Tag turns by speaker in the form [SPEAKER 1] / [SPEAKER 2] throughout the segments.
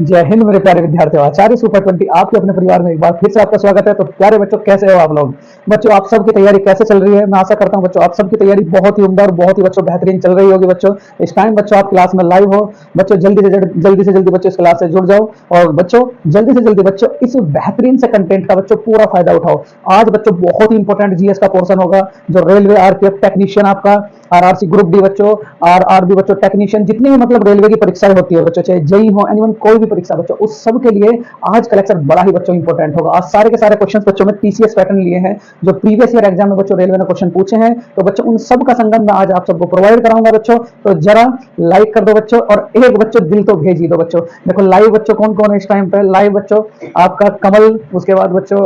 [SPEAKER 1] जय हिंद मेरे प्यारे विद्यार्थियों, आचार्य सुपर 20 आपके अपने परिवार में एक बार फिर से आपका स्वागत है। तो प्यारे बच्चों, कैसे हो आप लोग? बच्चों, आप सबकी तैयारी कैसे चल रही है? मैं आशा करता हूं बच्चों आप सबकी तैयारी बहुत ही उम्दा और बहुत ही बच्चों बेहतरीन चल रही होगी। बच्चों, इस टाइम बच्चों आप क्लास में लाइव हो। बच्चों, जल्दी से जल्दी बच्चों इस क्लास से जुड़ जाओ और बच्चों जल्दी से जल्दी बच्चों इस बेहतरीन से कंटेंट का बच्चों पूरा फायदा उठाओ। आज बच्चों बहुत ही इंपॉर्टेंट जीएस का पोर्शन होगा, जो रेलवे आरपीएफ टेक्नीशियन आपका, आरआरसी ग्रुप डी बच्चों, आरआरबी बच्चों टेक्नीशियन, जितनी भी मतलब रेलवे की परीक्षाएं होती है बच्चों, चाहे जेई हो एनीवन कोई भी परीक्षा बच्चों, उस सब के लिए आज का लेक्चर बड़ा ही बच्चों इंपॉर्टेंट होगा। आज सारे के सारे क्वेश्चंस बच्चों में टीसीएस पैटर्न लिए हैं, जो प्रीवियस ईयर एग्जाम में बच्चों रेलवे ने क्वेश्चन पूछे हैं। तो बच्चों उन सब का संगम मैं आज आप सबको प्रोवाइड कराऊंगा बच्चों। तो जरा लाइक कर दो बच्चों और एक बच्चों दिल तो भेज ही दो बच्चों। देखो लाइव बच्चों कौन कौन है इस टाइम पे लाइव बच्चों? आपका कमल, उसके बाद बच्चों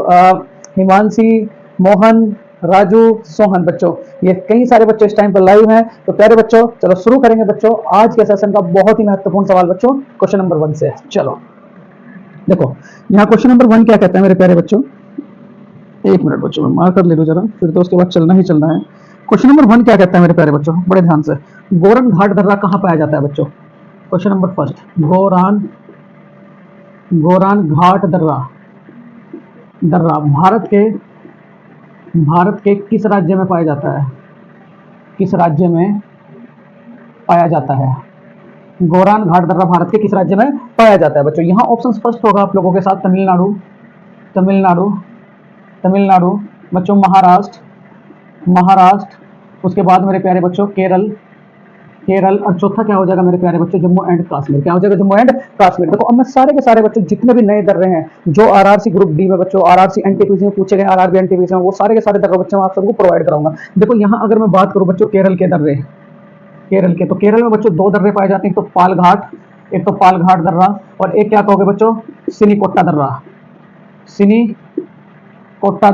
[SPEAKER 1] हिमांशी, मोहन, राजू, सोहन बच्चों, ये कई सारे बच्चों इस टाइम पर लाइव हैं। तो प्यारे बच्चों चलो शुरू करेंगे बच्चों आज के सेशन का बहुत ही महत्वपूर्ण सवाल बच्चों क्वेश्चन नंबर 1 से। चलो देखो यहाँ क्वेश्चन नंबर 1 क्या कहता है मेरे प्यारे बच्चों। एक मिनट बच्चों, मैं मार्कर ले लूं जरा, फिर तो उसके बाद चलना ही चलना है। क्वेश्चन नंबर 1 क्या कहता है मेरे प्यारे बच्चों, बड़े ध्यान से। गोरन घाट दर्रा कहाँ पाया जाता है बच्चों? क्वेश्चन नंबर फर्स्ट, गोरान घाट दर्रा दर्रा भारत के किस राज्य में पाया जाता है? किस राज्य में पाया जाता है? गोरान घाट दर्रा भारत के किस राज्य में पाया जाता है बच्चों? यहाँ ऑप्शन फर्स्ट होगा आप लोगों के साथ तमिलनाडु, तमिलनाडु, तमिलनाडु बच्चों, महाराष्ट्र, उसके बाद मेरे प्यारे बच्चों केरल, और चौथा क्या हो जाएगा मेरे प्यारे बच्चों? जम्मू एंड कश्मीर। क्या हो जाएगा? जम्मू एंड कश्मीर। देखो अब मैं सारे के सारे बच्चों जितने भी नए दर्रे हैं जो आरआरसी ग्रुप डी में बच्चों, आरआरसी एनटीपीसी में पूछे गए, आरआरबी एनटीपीसी में, वो सारे के सारे दर्रे बच्चों आप सबको प्रोवाइड कराऊंगा। देखो यहाँ अगर मैं बात करूँ बच्चों केरल के दर्रे, तो केरल में बच्चों 2 दर्रे पाए जाते हैं, एक तो पालघाट दर्रा और एक क्या कहोगे बच्चों? सिनीकोट्टा दर्रा, सिनीकोट्टा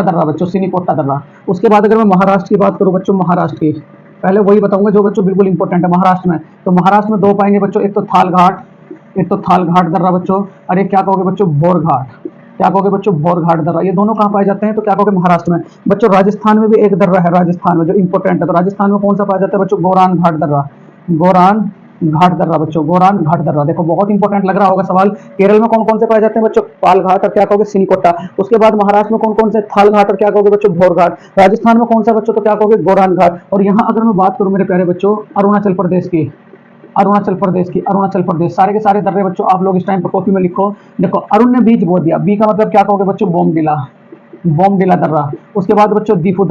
[SPEAKER 1] दर्रा बच्चों, सिनीकोट्टा दर्रा। उसके बाद अगर मैं महाराष्ट्र की बात करूं बच्चों, महाराष्ट्र की पहले वही बताऊंगा जो बच्चों बिल्कुल इंपॉर्टेंट है महाराष्ट्र में। तो महाराष्ट्र में 2 पाएंगे बच्चों, एक तो थालघाट दर्रा बच्चों, और एक क्या कहोगे बच्चों? बोरघाट दर्रा। ये दोनों कहाँ पाए जाते हैं? तो क्या कहोगे? महाराष्ट्र में। बच्चों राजस्थान में भी एक दर्रा है, राजस्थान में जो इंपॉर्टेंट है। तो राजस्थान में कौन सा पाया जाता है बच्चों? गोरान घाट दर्रा बच्चों, गोरान घाट दर्रा। देखो बहुत इंपॉर्टेंट लग रहा होगा सवाल। केरल में कौन कौन से पाए जाते हैं बच्चों? पालघाट और क्या कहोगे? सिनीकोट्टा। उसके बाद महाराष्ट्र में कौन कौन से? थालघाट और क्या कहोगे बच्चों? भोरघाट। राजस्थान में कौन सा बच्चों? तो क्या कहोगे? गोरान घाट। और यहाँ अगर मैं बात करूं मेरे प्यारे बच्चों अरुणाचल प्रदेश, सारे के सारे दर्रे बच्चों आप लोग इस टाइम पर कॉपी में लिखो। देखो अरुण ने बीज बो दिया, बी का मतलब क्या कहोगे बच्चों? बोमडिला दर्रा। उसके बाद बच्चों दीफू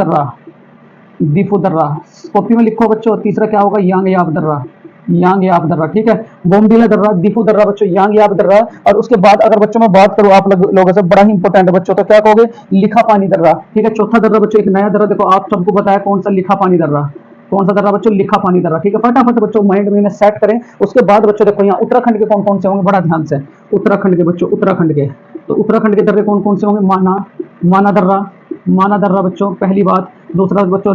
[SPEAKER 1] दर्रा कॉपी में लिखो बच्चों। तीसरा क्या होगा? यांग याप दर्रा, ठीक है। बोमडिला दर्रा, दीफू दर्रा बच्चों, यांग याप दर्रा। और उसके बाद अगर बच्चों मैं बात करूं आप लोगों से, बड़ा ही इंपॉर्टेंट है बच्चों, तो क्या कहोगे? लिखा पानी दर्रा, ठीक है। चौथा दर्रा बच्चों एक नया दर्रा, देखो आप सबको बताया कौन सा? लिखा पानी दर्रा। कौन सा दर्रा बच्चों? लिखा पानी दर्रा, ठीक है। फटाफट बच्चों माइंड में सेट करें। उसके बाद बच्चों देखो यहाँ उत्तराखंड के कौन कौन से होंगे, बड़ा ध्यान से। उत्तराखंड के बच्चों, तो उत्तराखंड के दर्रे कौन कौन से होंगे? माना दर्रा बच्चों, पहली बात। दूसरा बच्चों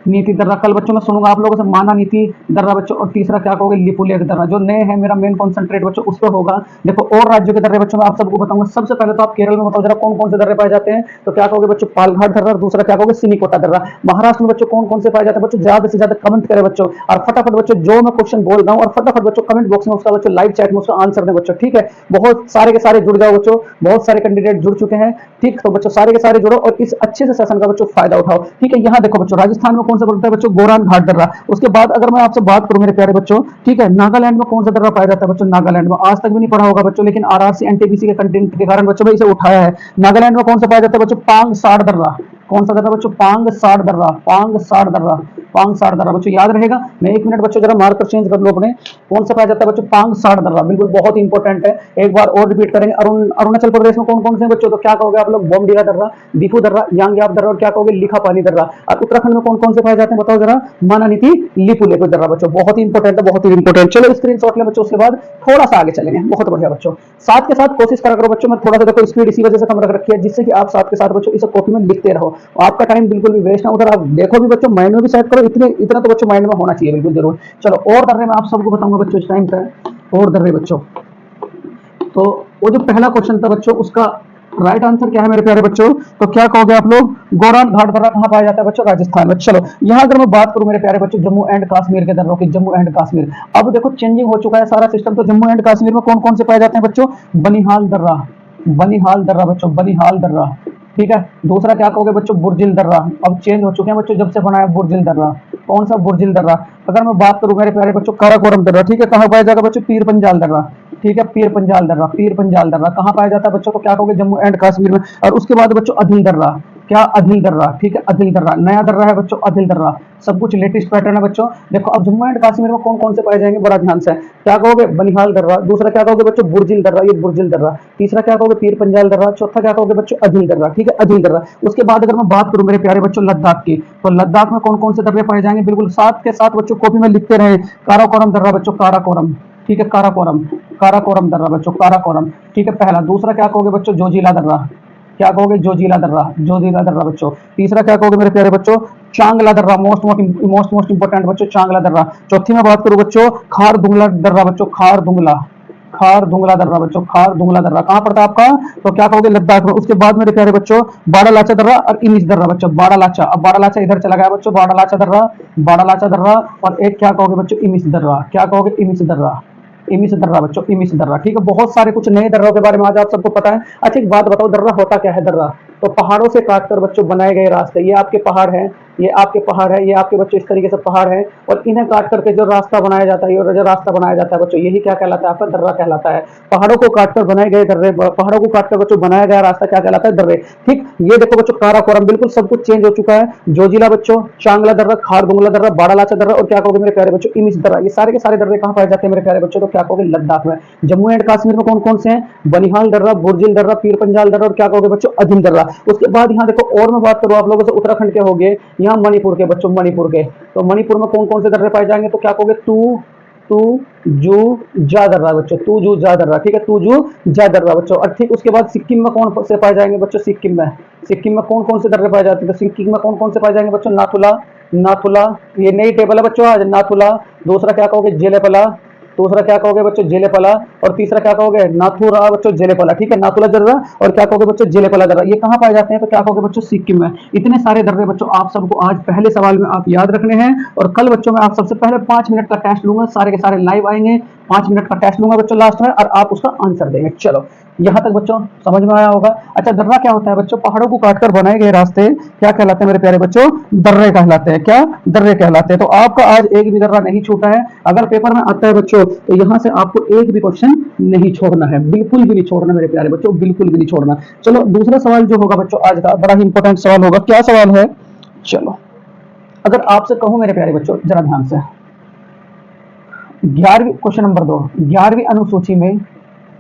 [SPEAKER 1] नीति दर्रा, कल बच्चों मैं सुनूंगा आप लोगों से माना नीति दर्रा बच्चों। और तीसरा क्या कहोगे? लिपुलेख दर्रा। जो नए हैं मेरा मेन कॉन्सेंट्रेट बच्चों उस पर होगा। देखो और राज्यों के दर्रे बच्चों मैं आप सबको बताऊंगा। सबसे पहले तो आप केरल में बताओ जरा कौन कौन से दर्रे पाए जाते हैं? तो क्या कहोगे बच्चों? पालघाट दर्रा। दूसरा क्या कहोगे? सिनीकोटा दर्रा। महाराष्ट्र में बच्चों कौन कौन से पाए जाते हैं बच्चों? ज्यादा से ज्यादा कमेंट करें बच्चों, और फटाफट बच्चों जो मैं क्वेश्चन बोल रहा हूँ और फटाफट बच्चों कमेंट बॉक्स में उसका बच्चों लाइव चैट में उसका आंसर दें बच्चों, ठीक है। बहुत सारे के सारे जुड़ जाओ बच्चों, बहुत सारे कैंडिडेट जुड़ चुके हैं, ठीक। तो बच्चों सारे के सारे जुड़ो और इस अच्छे से सेशन का बच्चों फायदा उठाओ, ठीक है। यहाँ देखो बच्चों राजस्थान में कौन सा पड़ता है बच्चों? गोरान घाट दर्रा। उसके बाद अगर मैं आपसे बात करूं मेरे प्यारे बच्चों, ठीक है, नागालैंड में कौन सा दर्रा पाया जाता है बच्चों? नागालैंड में आज तक भी नहीं पढ़ा होगा बच्चों, लेकिन आरआरसी एनटीपीसी के कंटेंट के कारण बच्चों में इसे उठाया है। नागालैंड में कौन सा पाया जाता है बच्चों? पांग साड़ दर्रा। कौन सा दर्रा बच्चों? पांग साड़ दर्रा बच्चों, याद रहेगा। मैं 1 मिनट बच्चों जरा मार्कर चेंज कर लो अपने। कौन सा पाया जाता है बच्चों? पांग साड़ दर्रा, बिल्कुल बहुत ही इंपॉर्टेंट है। एक बार और रिपीट करेंगे। अरुणाचल प्रदेश में कौन कौन से बच्चों? तो क्या कहोगे आप लोग? बोमडिला दर्रा, दीफू दर्रा, यांग याप दर्रा और क्या कहोगे? लिखा पानी दर्रा। और उत्तराखंड में कौन कौन से पाए जाते हैं बताओ जरा? माना नीति, लिपुलेख दर्रा बच्चों, बहुत ही इंपॉर्टेंट है, बहुत ही इंपॉर्टेंट। चलो स्क्रीनशॉट लें बच्चों, उसके बाद थोड़ा सा आगे चलेंगे। बहुत बढ़िया बच्चों, साथ के साथ कोशिश करा करो बच्चों। मैं थोड़ा सा देखो स्पीड इसी वजह से कम रख रखी है जिससे कि आप साथ के साथ बच्चों इसे कॉपी में लिखते रहो, आपका टाइम बिल्कुल भी वेस्ट ना। उधर आप देखो भी बच्चों, माइंड में भी सेट करो, इतना तो बच्चों माइंड में होना चाहिए बिल्कुल जरूर। चलो और दर्रे मैं आप सबको बताऊंगा बच्चों इस टाइम पे। और दर्रे बच्चों, तो वो जो पहला क्वेश्चन था बच्चों उसका राइट आंसर क्या है मेरे प्यारे बच्चों? तो क्या कहोगे आप लोग? गोरान घाट दर्रा कहाँ पाया जाता है बच्चों? राजस्थान में। चलो यहाँ अगर मैं बात करूं मेरे प्यारे बच्चों जम्मू एंड कश्मीर के दर्रों की, जम्मू एंड कश्मीर, अब देखो चेंजिंग हो चुका है सारा सिस्टम। तो जम्मू एंड कश्मीर में कौन कौन से पाए जाते हैं बच्चों? बनिहाल दर्रा, बनिहाल दर्रा बच्चों, बनिहाल दर्रा। ठीक है। दूसरा क्या कहोगे बच्चों? बुर्जिल दर्रा। अब चेंज हो चुके हैं बच्चों जब से बनाया बुर्जिल दर्रा। कौन सा बुर्जिल दर्रा? अगर मैं बात करूं मेरे प्यारे बच्चों काराकोरम दर्रा। ठीक है। कहाँ पाया जाएगा बच्चों? पीर पंजाल दर्रा। ठीक है। पीर पंजाल दर्रा, पीर पंजाल दर्रा कहाँ पाया जाता है बच्चों? तो क्या कहोगे? जम्मू एंड कश्मीर में। और उसके बाद बच्चों अदिल दर्रा। क्या? अदिल दर्रा। ठीक है। अदिल दर्रा नया दर्रा है बच्चों, अदिल दर्रा। सब कुछ लेटेस्ट पैटर्न है बच्चों। देखो अब जम्मू एंड कश्मीर में कौन कौन से पाए जाएंगे, बड़ा ध्यान से। क्या कहोगे? बनिहाल दर्रा। दूसरा क्या कहोगे बच्चों? बुर्जिल दर्रा, ये बुर्जिल दर्रा। तीसरा क्या कहोगे? पीर पंजाल दर्रा। चौथा क्या कहोगे बच्चों? अदिल दर्रा। ठीक है। अदिल दर्रा। उसके बाद अगर मैं बात करूं मेरे प्यारे बच्चों लद्दाख की, तो लद्दाख में कौन कौन से दर्रे पाए जाएंगे? बिल्कुल साथ के साथ बच्चों कॉपी में लिखते रहे। काराकोरम दर्रा बच्चों, काराकोरम। ठीक है। काराकोरम, काराकोरम दर्रा बच्चों, काराकोरम। ठीक है। पहला। दूसरा क्या कहोगे बच्चों? जोजिला दर्रा। क्या कहोगे? जोजिला दर्रा, जोजिला दर्रा बच्चों। तीसरा क्या कहोगे मेरे प्यारे बच्चों? चांगला दर्रा, मोस्ट इंपोर्टेंट बच्चों, चांगला दर्रा। चौथी में बात करूं बच्चों खार दुंगला दर्रा बच्चों, खार दुंगला, खार दुंगला दर्रा बच्चों, खार दुंगला दर्रा कहाँ पड़ता है आपका? तो क्या कहोगे? लद्दाख में। उसके बाद मेरे प्यारे बच्चों बाड़ा लाचा दर्रा और इनिस दर्रा बच्चों, बाड़ा लाचा। अब बाड़ा लाचा इधर चला गया बच्चों, बाड़ा लाचा दर्रा, बाड़ा लाचा दर्रा। और एक क्या कहोगे बच्चों? इमिस दर्रा। क्या कहोगे? इमिस दर्रा, इमिस दर्रा बच्चों, इमिस दर्रा। ठीक है। बहुत सारे कुछ नए दर्रों के बारे में आज आप सबको पता है। अच्छा एक बात बताओ, दर्रा होता क्या है? दर्रा तो पहाड़ों से काटकर बच्चों बनाए गए रास्ते। ये आपके पहाड़ हैं, ये आपके पहाड़ है, ये आपके बच्चों इस तरीके से पहाड़ है, और इन्हें काट करके जो रास्ता बनाया जाता है, और जो रास्ता बनाया जाता है बच्चों, यही क्या कहलाता है? आपका दर्रा कहलाता है। पहाड़ों को काटकर बनाए गए दर्रे, पहाड़ों को काटकर बच्चों बनाया गया रास्ता क्या कहलाता है? दर्रे। ठीक। ये देखो बच्चों काराकोरम, बिल्कुल सब कुछ चेंज हो चुका है। जोजिला बच्चों, चांगला दर्रा, खारदुंगला दर्रा, बाड़ालाचा दर्रा, और क्या कहोगे मेरे प्यारे बच्चों? इमिस दर्रा। ये सारे के सारे दर्रे कहाँ पाए जाते हैं मेरे प्यारे बच्चों? तो क्या कहोगे? लद्दाख में। जम्मू एंड कश्मीर में कौन कौन से हैं? बनिहाल दर्रा, बुर्जिल दर्रा, पीर पंजाल दर्रा, और क्या कहोगे बच्चों? अदिल दर्रा। उसके बाद यहाँ देखो और मैं बात करूँ आप लोगों से उत्तराखंड के हो गए, यहाँ मणिपुर के बच्चों, मणिपुर के। तो मणिपुर में कौन कौन से दर्रे पाए जाएंगे? तो क्या कहोगे? तू तू जू जा दर्रा बच्चों, तू जू जा दर्रा। ठीक है। तू जू जा दर्रा बच्चों। और ठीक उसके बाद सिक्किम में कौन से पाए जाएंगे बच्चों? सिक्किम में, सिक्किम में कौन कौन से दर्रे पाए जाते हैं? तो सिक्किम में कौन कौन से पाए जाएंगे बच्चों? नाथुला, नाथुला, ये नई टेबल है बच्चों आज, नाथुला। दूसरा क्या कहोगे? जेलेपला। दूसरा क्या कहोगे बच्चों? जेलेपला। और तीसरा क्या कहोगे? नाथुरा बच्चों, जेलेपला। ठीक है। नाथुला दर्रा, और क्या कहोगे बच्चों? जेलेपला दर्रा। ये कहाँ पाए जाते हैं? तो क्या कहोगे बच्चों? सिक्किम में। इतने सारे दर्रे बच्चों आप सबको आज पहले सवाल में आप याद रखने हैं। और कल बच्चों मैं आप सबसे पहले 5 मिनट का टेस्ट लूंगा, सारे के सारे लाइव आएंगे। 5 मिनट का टेस्ट लूंगा बच्चों लास्ट में, और आप उसका आंसर देंगे। चलो यहाँ तक बच्चों समझ में आया होगा। अच्छा दर्रा क्या होता है बच्चों? पहाड़ों को काटकर बनाए गए रास्ते क्या कहलाते हैं मेरे प्यारे बच्चों? दर्रे कहलाते हैं। क्या? दर्रे कहलाते हैं। तो आपका आज एक भी दर्रा नहीं छूटा है। अगर पेपर में आता है बच्चों तो यहाँ से आपको एक भी क्वेश्चन नहीं छोड़ना है, बिल्कुल भी नहीं छोड़ना मेरे प्यारे बच्चों, बिल्कुल भी नहीं छोड़ना। चलो दूसरा सवाल जो होगा बच्चों आज का बड़ा ही इंपॉर्टेंट सवाल होगा। क्या सवाल है? चलो अगर आपसे कहूं मेरे प्यारे बच्चों जरा ध्यान से, 11वीं क्वेश्चन नंबर 2, 11वीं अनुसूची में,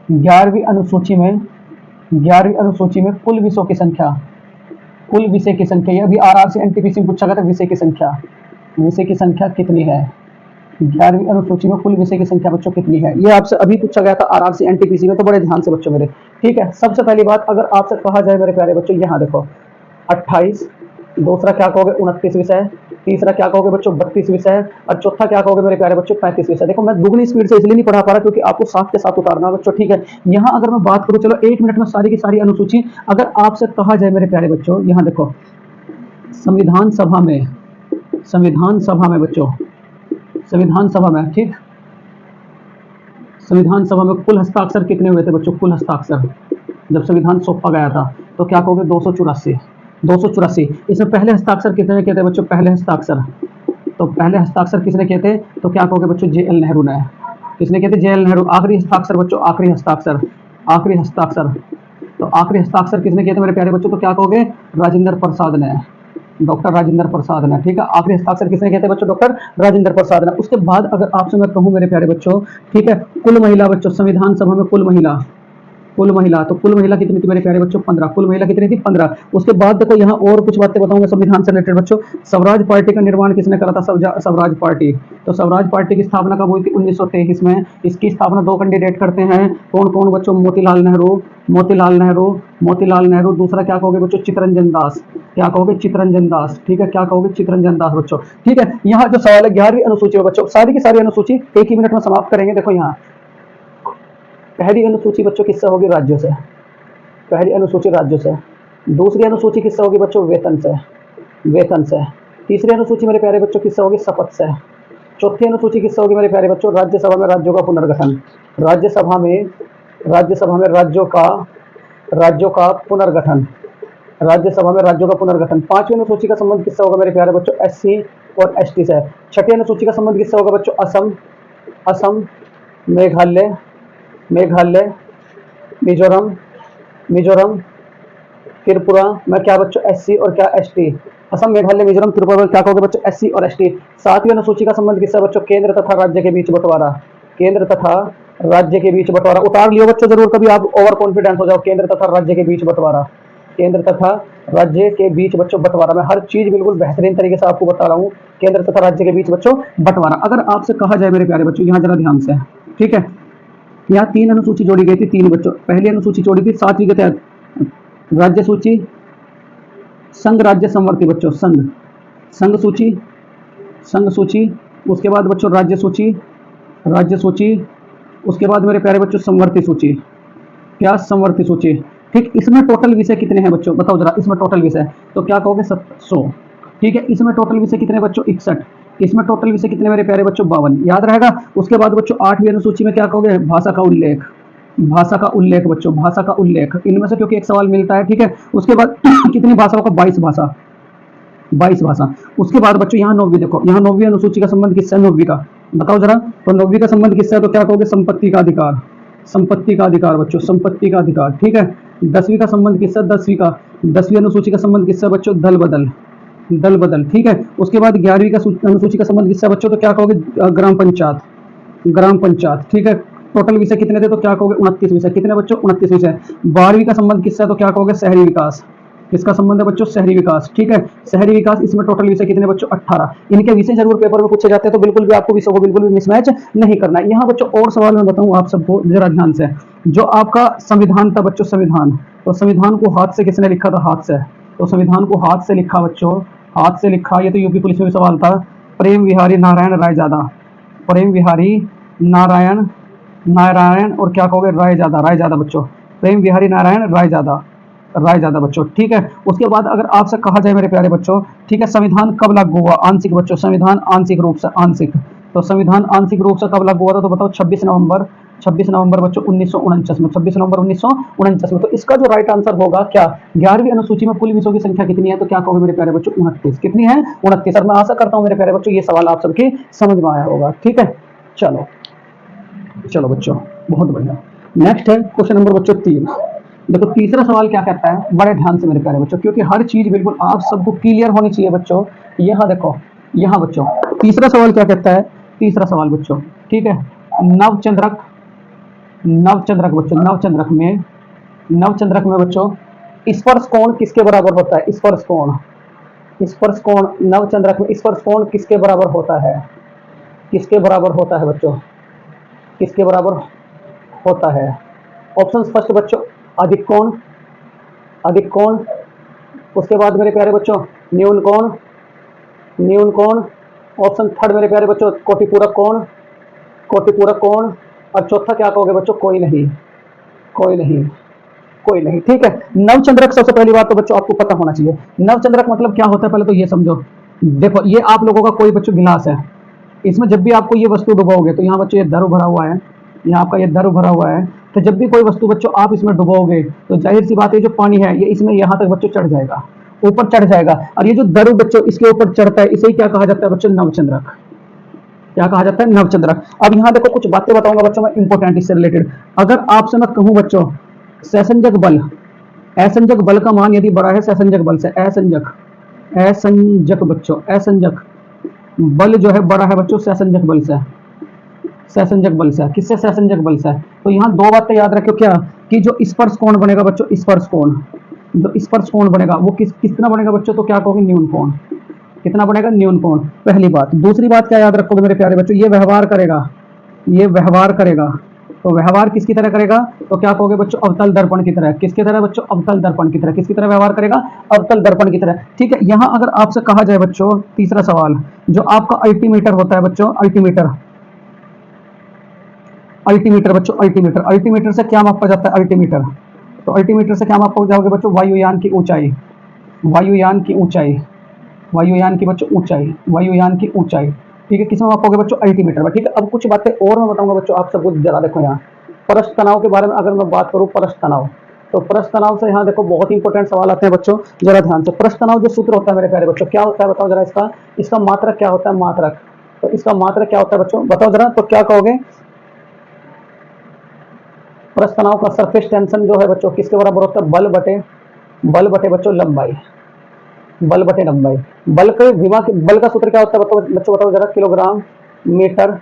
[SPEAKER 1] 11वीं अनुसूची में, 11वीं अनुसूची में कुल विषयों की संख्या, कुल विषय की संख्या, ये अभी आरआर से एनटीपीसी में पूछा गया था, विषय की संख्या, विषय की संख्या कितनी है? 11वीं अनुसूची में कुल विषय की संख्या बच्चों कितनी है? ये आपसे अभी पूछा गया था आरआर से एनटीपीसी में, तो बड़े ध्यान से बच्चों मेरे। ठीक है। सबसे पहली बात अगर आपसे कहा जाए मेरे प्यारे बच्चों, यहाँ देखो 28, दूसरा क्या कहोगे? 29 विषय, तीसरा क्या कहोगे बच्चों? 32 विषय, और चौथा क्या कहोगे मेरे प्यारे बच्चों? 35 विषय। देखो मैं दुगनी स्पीड से इसलिए नहीं पढ़ा पा रहा क्योंकि आपको साथ के साथ उतारना है बच्चों। ठीक है। यहाँ अगर मैं बात करूँ, चलो 1 मिनट में सारी की सारी अनुसूची अगर आपसे कहा जाए मेरे प्यारे बच्चों, यहाँ देखो संविधान सभा में, संविधान सभा में बच्चों, संविधान सभा में, ठीक, संविधान सभा में कुल हस्ताक्षर कितने हुए थे बच्चों? कुल हस्ताक्षर जब संविधान सौंपा गया था तो क्या कहोगे? 284, 284। इसमें पहले हस्ताक्षर कितने किए थे बच्चों? पहले हस्ताक्षर, तो पहले हस्ताक्षर किसने किए थे? तो क्या कहोगे बच्चों? जेएल नेहरू ने। किसने किए थे? जेएल नेहरू। आखिरी हस्ताक्षर बच्चों, आखिरी हस्ताक्षर, आखिरी हस्ताक्षर, तो आखिरी हस्ताक्षर किसने किए थे मेरे प्यारे बच्चों? तो क्या कहोगे? राजेंद्र प्रसाद ने, डॉक्टर राजेंद्र प्रसाद ने। ठीक है। आखिरी हस्ताक्षर किसने किए थे बच्चों? डॉक्टर राजेंद्र प्रसाद ने। उसके बाद अगर आपसे मैं कहूं मेरे प्यारे बच्चों, ठीक है, कुल महिला बच्चों संविधान सभा में, कुल महिला, कुल महिला, तो कुल महिला कितनी थी मेरे प्यारे बच्चों? 15। कुल महिला कितनी थी? 15। उसके बाद देखो यहाँ और कुछ बातें बताऊंगा संविधान से रिलेटेड बच्चों। स्वराज पार्टी का निर्माण किसने करा था? स्वराज पार्टी। तो स्वराज पार्टी की स्थापना कब हुई थी? 1923 में। इसकी स्थापना 2 कैंडिडेट करते हैं, कौन कौन बच्चों? मोतीलाल नेहरू, मोतीलाल नेहरू, मोतीलाल नेहरू। दूसरा क्या कहोगे बच्चों? चित्तरंजन दास। क्या कहोगे? चित्तरंजन दास। ठीक है। क्या कहोगे? चित्तरंजन दास बच्चों। ठीक है। यहाँ जो सवाल है 11वीं अनुसूची में बच्चों, सारी की सारी अनुसूची एक ही मिनट में समाप्त करेंगे। देखो यहाँ पहली अनुसूची बच्चों किससे होगी? राज्यों से। पहली अनुसूची राज्यों से, दूसरी अनुसूची किससे होगी बच्चों, वेतन से, वेतन से। तीसरी अनुसूची मेरे प्यारे बच्चों किससे होगी, शपथ से। चौथी अनुसूची किससे होगी मेरे प्यारे बच्चों, राज्यसभा में राज्यों का पुनर्गठन, राज्यसभा में, राज्यसभा में राज्यों का पुनर्गठन, राज्यसभा में राज्यों का पुनर्गठन। पांचवी अनुसूची का संबंध किससे होगा मेरे प्यारे बच्चों, एससी और एसटी से। छठी अनुसूची का संबंध किससे होगा बच्चों, असम, असम, मेघालय, मेघालय, मिजोरम, मिजोरम, त्रिपुरा में क्या बच्चों, एससी और क्या एसटी। असम, मेघालय, मिजोरम, त्रिपुरा में क्या कहोगे बच्चों, एससी और एसटी। सातवीं अनुसूची का संबंध किससे बच्चों, केंद्र तथा राज्य के बीच बंटवारा, केंद्र तथा राज्य के बीच बंटवारा। उतार लियो बच्चों जरूर, कभी आप ओवर कॉन्फिडेंस हो जाओ। केंद्र तथा राज्य के बीच बंटवारा, केंद्र तथा राज्य के बीच बच्चों बंटवारा। मैं हर चीज बिल्कुल बेहतरीन तरीके से आपको बता रहा हूँ। केंद्र तथा राज्य के बीच बच्चों बंटवारा। अगर आपसे कहा जाए मेरे प्यारे बच्चों, यहाँ जरा ध्यान से, ठीक है, यहाँ तीन अनुसूची जोड़ी गई थी, तीन बच्चों। पहली अनुसूची जोड़ी थी 7वीं के तहत, राज्य सूची, संघ राज्य संवर्ती बच्चों, संघ, संघ सूची, संघ सूची। उसके बाद बच्चों राज्य सूची, राज्य सूची। उसके बाद मेरे प्यारे बच्चों संवर्ती सूची, क्या, संवर्ती सूची। ठीक, इसमें टोटल विषय कितने हैं बच्चों, बताओ जरा, इसमें टोटल विषय तो क्या कहोगे, 100। ठीक है, इसमें टोटल विषय कितने बच्चों, 61। इसमें टोटल विषय कितने मेरे प्यारे बच्चों, 52। याद रहेगा। उसके बाद बच्चों 8वीं अनुसूची में क्या कहोगे, भाषा का उल्लेख, भाषा का उल्लेख बच्चों, भाषा का उल्लेख। इनमें से क्योंकि एक सवाल मिलता है, ठीक है। उसके बाद कितनी भाषाओं का, 22 भाषा, 22 भाषा। उसके बाद बच्चों यहाँ 9वीं देखो, यहाँ 9वीं अनुसूची का संबंध किससे, 9वीं का, बताओ जरा। तो 9वीं का संबंध किससे है, तो क्या कहोगे, संपत्ति का अधिकार, संपत्ति का अधिकार बच्चों, संपत्ति का अधिकार। ठीक है। 10वीं का संबंध किससे, 10वीं का, 10वीं अनुसूची का संबंध किससे बच्चों, दल बदल, दल बदल। ठीक है। उसके बाद 11वीं का अनुसूची का संबंध किससे बच्चों, तो क्या कहोगे, ग्राम पंचायत, ग्राम पंचायत। ठीक है। टोटल विषय कितने थे, तो क्या कहोगे, 29 विषय। कितने बच्चों, 29 विषय। 12वीं का संबंध किससे, तो क्या कहोगे, शहरी विकास। किसका संबंध है बच्चों, शहरी विकास। ठीक है, शहरी विकास। इसमें टोटल विषय कितने बच्चों, 18। इनके विषय जरूर पेपर में पूछे जाते हैं, तो बिल्कुल भी आपको विषय को बिल्कुल भी मिसमैच नहीं करना है। यहाँ बच्चों और सवाल मैं बताऊं आप सबको जरा ध्यान से। जो आपका संविधान था बच्चों, संविधान, तो संविधान को हाथ से किसने लिखा था, हाथ से। तो संविधान को हाथ से लिखा बच्चों, हाथ से लिखा। ये तो यूपी पुलिस में भी सवाल था। प्रेम विहारी नारायण रायजादा, प्रेम विहारी नारायण, नारायण और क्या कहोगे, रायजादा, रायजादा बच्चों, प्रेम विहारी नारायण रायजादा, रायजादा बच्चों। ठीक है। उसके बाद अगर आपसे कहा जाए मेरे प्यारे बच्चों, ठीक है, संविधान कब लागू हुआ, आंशिक बच्चों, संविधान आंशिक रूप से, आंशिक। तो संविधान आंशिक रूप से कब लागू हुआ था, तो बताओ, 26 नवंबर, 26 नवंबर बच्चों 1949 में, 26 नवंबर 1949 में। तो इसका जो राइट आंसर होगा क्या, 11वीं अनुसूची में कुल विषयों की संख्या कितनी है, तो क्या कहोगे मेरे प्यारे बच्चों, 29। कितनी है, 29। और मैं आशा करता हूं मेरे प्यारे बच्चों ये सवाल आप सबके समझ में आया होगा। ठीक है, चलो चलो बच्चों, बहुत बढ़िया। नेक्स्ट है क्वेश्चन नंबर बच्चों 3। देखो तीसरा सवाल क्या कहता है, बड़े ध्यान से मेरे प्यारे बच्चों, क्योंकि हर चीज बिल्कुल आप सबको क्लियर होनी चाहिए बच्चों। यहाँ देखो, यहाँ बच्चों तीसरा सवाल क्या कहता है, तीसरा सवाल बच्चों, ठीक है, नवचंद्रक, नवचंद्रक बच्चों, नवचंद्रक में, नवचंद्रक में बच्चों स्पर्श कोण किसके बराबर होता है, स्पर्श कोण, स्पर्श कोण नवचंद्रक में स्पर्श कोण किसके बराबर होता है, किसके बराबर होता है बच्चों, किसके बराबर होता है। ऑप्शन फर्स्ट बच्चों, अधिक कोण, अधिक कोण। उसके बाद मेरे प्यारे बच्चों न्यून कोण, न्यून कोण। ऑप्शन थर्ड मेरे प्यारे बच्चों कोटिपूरक कोण, कोटिपूरक कोण। और चौथा क्या कहोगे बच्चों, कोई नहीं, कोई नहीं, कोई नहीं। ठीक है। नवचंद्रक सबसे पहली बात तो बच्चों आपको पता होना चाहिए, नवचंद्रक मतलब क्या होता है, पहले तो ये समझो। देखो ये आप लोगों का कोई बच्चों गिलास है, इसमें जब भी आपको ये वस्तु डुबाओगे, तो यहाँ बच्चों ये दर भरा हुआ है, यहाँ आपका ये दर भरा हुआ है। तो जब भी कोई वस्तु बच्चों आप इसमें डुबाओगे, तो जाहिर सी बात है जो पानी है ये इसमें यहाँ तक बच्चों चढ़ जाएगा, ऊपर चढ़ जाएगा। और ये जो दर बच्चों इसके ऊपर चढ़ता है, इसे ही क्या कहा जाता है बच्चों, नवचंद्रक। क्या कहा जाता है, नवचंद्रक। अब यहाँ देखो कुछ बातें बताऊंगा बच्चों मैं इंपॉर्टेंट इससे रिलेटेड। अगर आपसे मैं कहूँ बच्चों सहसंजक बल, असंजक बल का मान यदि बड़ा है सहसंजक बल से, असंजक, असंजक बच्चों, असंजक बल जो है बड़ा है बच्चों सहसंजक बल से, सहसंजक बल से। किससे, सहसंजक बल से। तो यहाँ दो बातें याद रखो, क्या कि जो स्पर्श कोण बनेगा बच्चों, स्पर्श कोण, जो स्पर्श कोण बनेगा वो कितना बनेगा बच्चों, तो क्या कहोगे, न्यून कोण। कितना बनेगा, न्यून कोण, पहली बात। दूसरी बात क्या याद रखोगे मेरे प्यारे बच्चों, ये व्यवहार करेगा, ये व्यवहार करेगा। तो व्यवहार किसकी तरह करेगा, तो क्या कहोगे बच्चों, अवतल दर्पण की तरह। किसकी तरह बच्चों, अवतल दर्पण की तरह। किसकी तरह व्यवहार करेगा, अवतल दर्पण की तरह। ठीक है। यहाँ अगर आपसे कहा जाए बच्चों तीसरा सवाल, जो आपका अल्टीमीटर होता है बच्चों, अल्टीमीटर, अल्टीमीटर बच्चों, अल्टीमीटर, अल्टीमीटर से क्या मापा जाता है, अल्टीमीटर, तो अल्टीमीटर से क्या आप जाओगे बच्चों, वायुयान की ऊंचाई, वायुयान की ऊंचाई, वायुयान की बच्चों ऊंचाई, वायुयान की ऊंचाई। ठीक है, किसमें मापोगे बच्चों, अल्टीमीटर में। ठीक है, अब कुछ बातें और मैं बताऊंगा बच्चों आप सबको, जरा देखो यहाँ परस्थ तनाव के बारे में अगर मैं बात करूँ, परस्थ तनाव, तो परस्थ तनाव से यहाँ देखो बहुत ही इंपॉर्टेंट सवाल आते हैं बच्चों, जरा ध्यान से। परस्थ तनाव जो सूत्र होता है मेरे प्यारे बच्चों, क्या होता है बताओ जरा, इसका इसका मात्रक क्या होता है, मात्रक, तो इसका मात्रक क्या होता है बच्चों, बताओ जरा, तो क्या कहोगे, परस्थ तनाव का सरफेस टेंशन जो है बच्चों किसके बराबर होता है, बल बटे बच्चों लंबाई, बल बटे लंबाई। बल का सूत्र क्या होता है बताओ बच्चों, बताओ जरा, किलोग्राम मीटर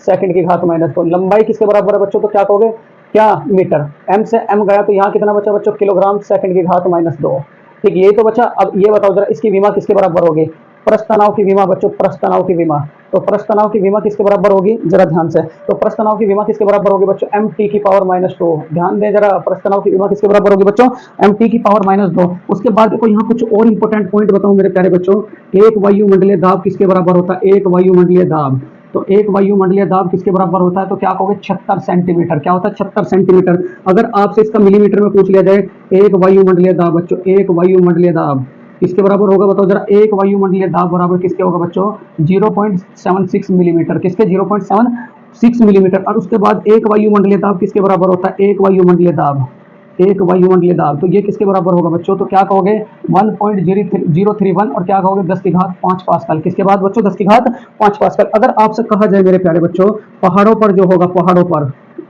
[SPEAKER 1] सेकंड की घात माइनस 2। लंबाई किसके बराबर है बच्चों, तो क्या कहोगे, क्या, मीटर। एम से एम गया तो यहाँ कितना बचा बच्चों, किलोग्राम सेकंड की घात माइनस 2। ठीक, यही तो बचा। अब ये बताओ जरा, इसकी विमा किसके बराबर होगी, परस्थ तनाव की विमा बच्चों, परस्थ तनाव की विमा। तो परस्थ तनाव की विमा किसके बराबर होगी, जरा ध्यान से, तो परस्थ तनाव की विमा किसके बराबर होगी बच्चों, एम टी की पावर माइनस 2। ध्यान दें जरा, परस्थ तनाव की विमा किसके बराबर होगी बच्चों, एम टी की पावर माइनस 2। उसके बाद देखो यहाँ कुछ और इंपॉर्टेंट पॉइंट बताऊं मेरे प्यारे बच्चों, एक वायुमंडलीय दाब किसके बराबर होता है, एक वायुमंडलीय दाब, तो एक वायुमंडलीय दाब किसके बराबर होता है, तो क्या कहोगे, 76 सेंटीमीटर। क्या होता है, 76 सेंटीमीटर। अगर आपसे इसका मिलीमीटर में पूछ लिया जाए, एक वायुमंडलीय दाब बच्चों, एक वायुमंडलीय दाब किसके बराबर होगा बताओ जरा, एक वायुमंडलीय दाब बराबर किसके होगा बच्चों, 0.76 मिलीमीटर, किसके, 0.76 मिलीमीटर। और उसके बाद एक वायुमंडलीय दाब किसके बराबर होता है, एक वायुमंडलीय दाब, एक वायुमंडलीय दाब, तो ये किसके बराबर होगा बच्चों, तो क्या कहोगे, 1.031, और क्या कहोगे, 10 की घात 5 पास्कल। किसके बाद बच्चों, 10 की घात 5 पास्कल। अगर आपसे कहा जाए मेरे प्यारे बच्चों, पहाड़ों पर जो होगा,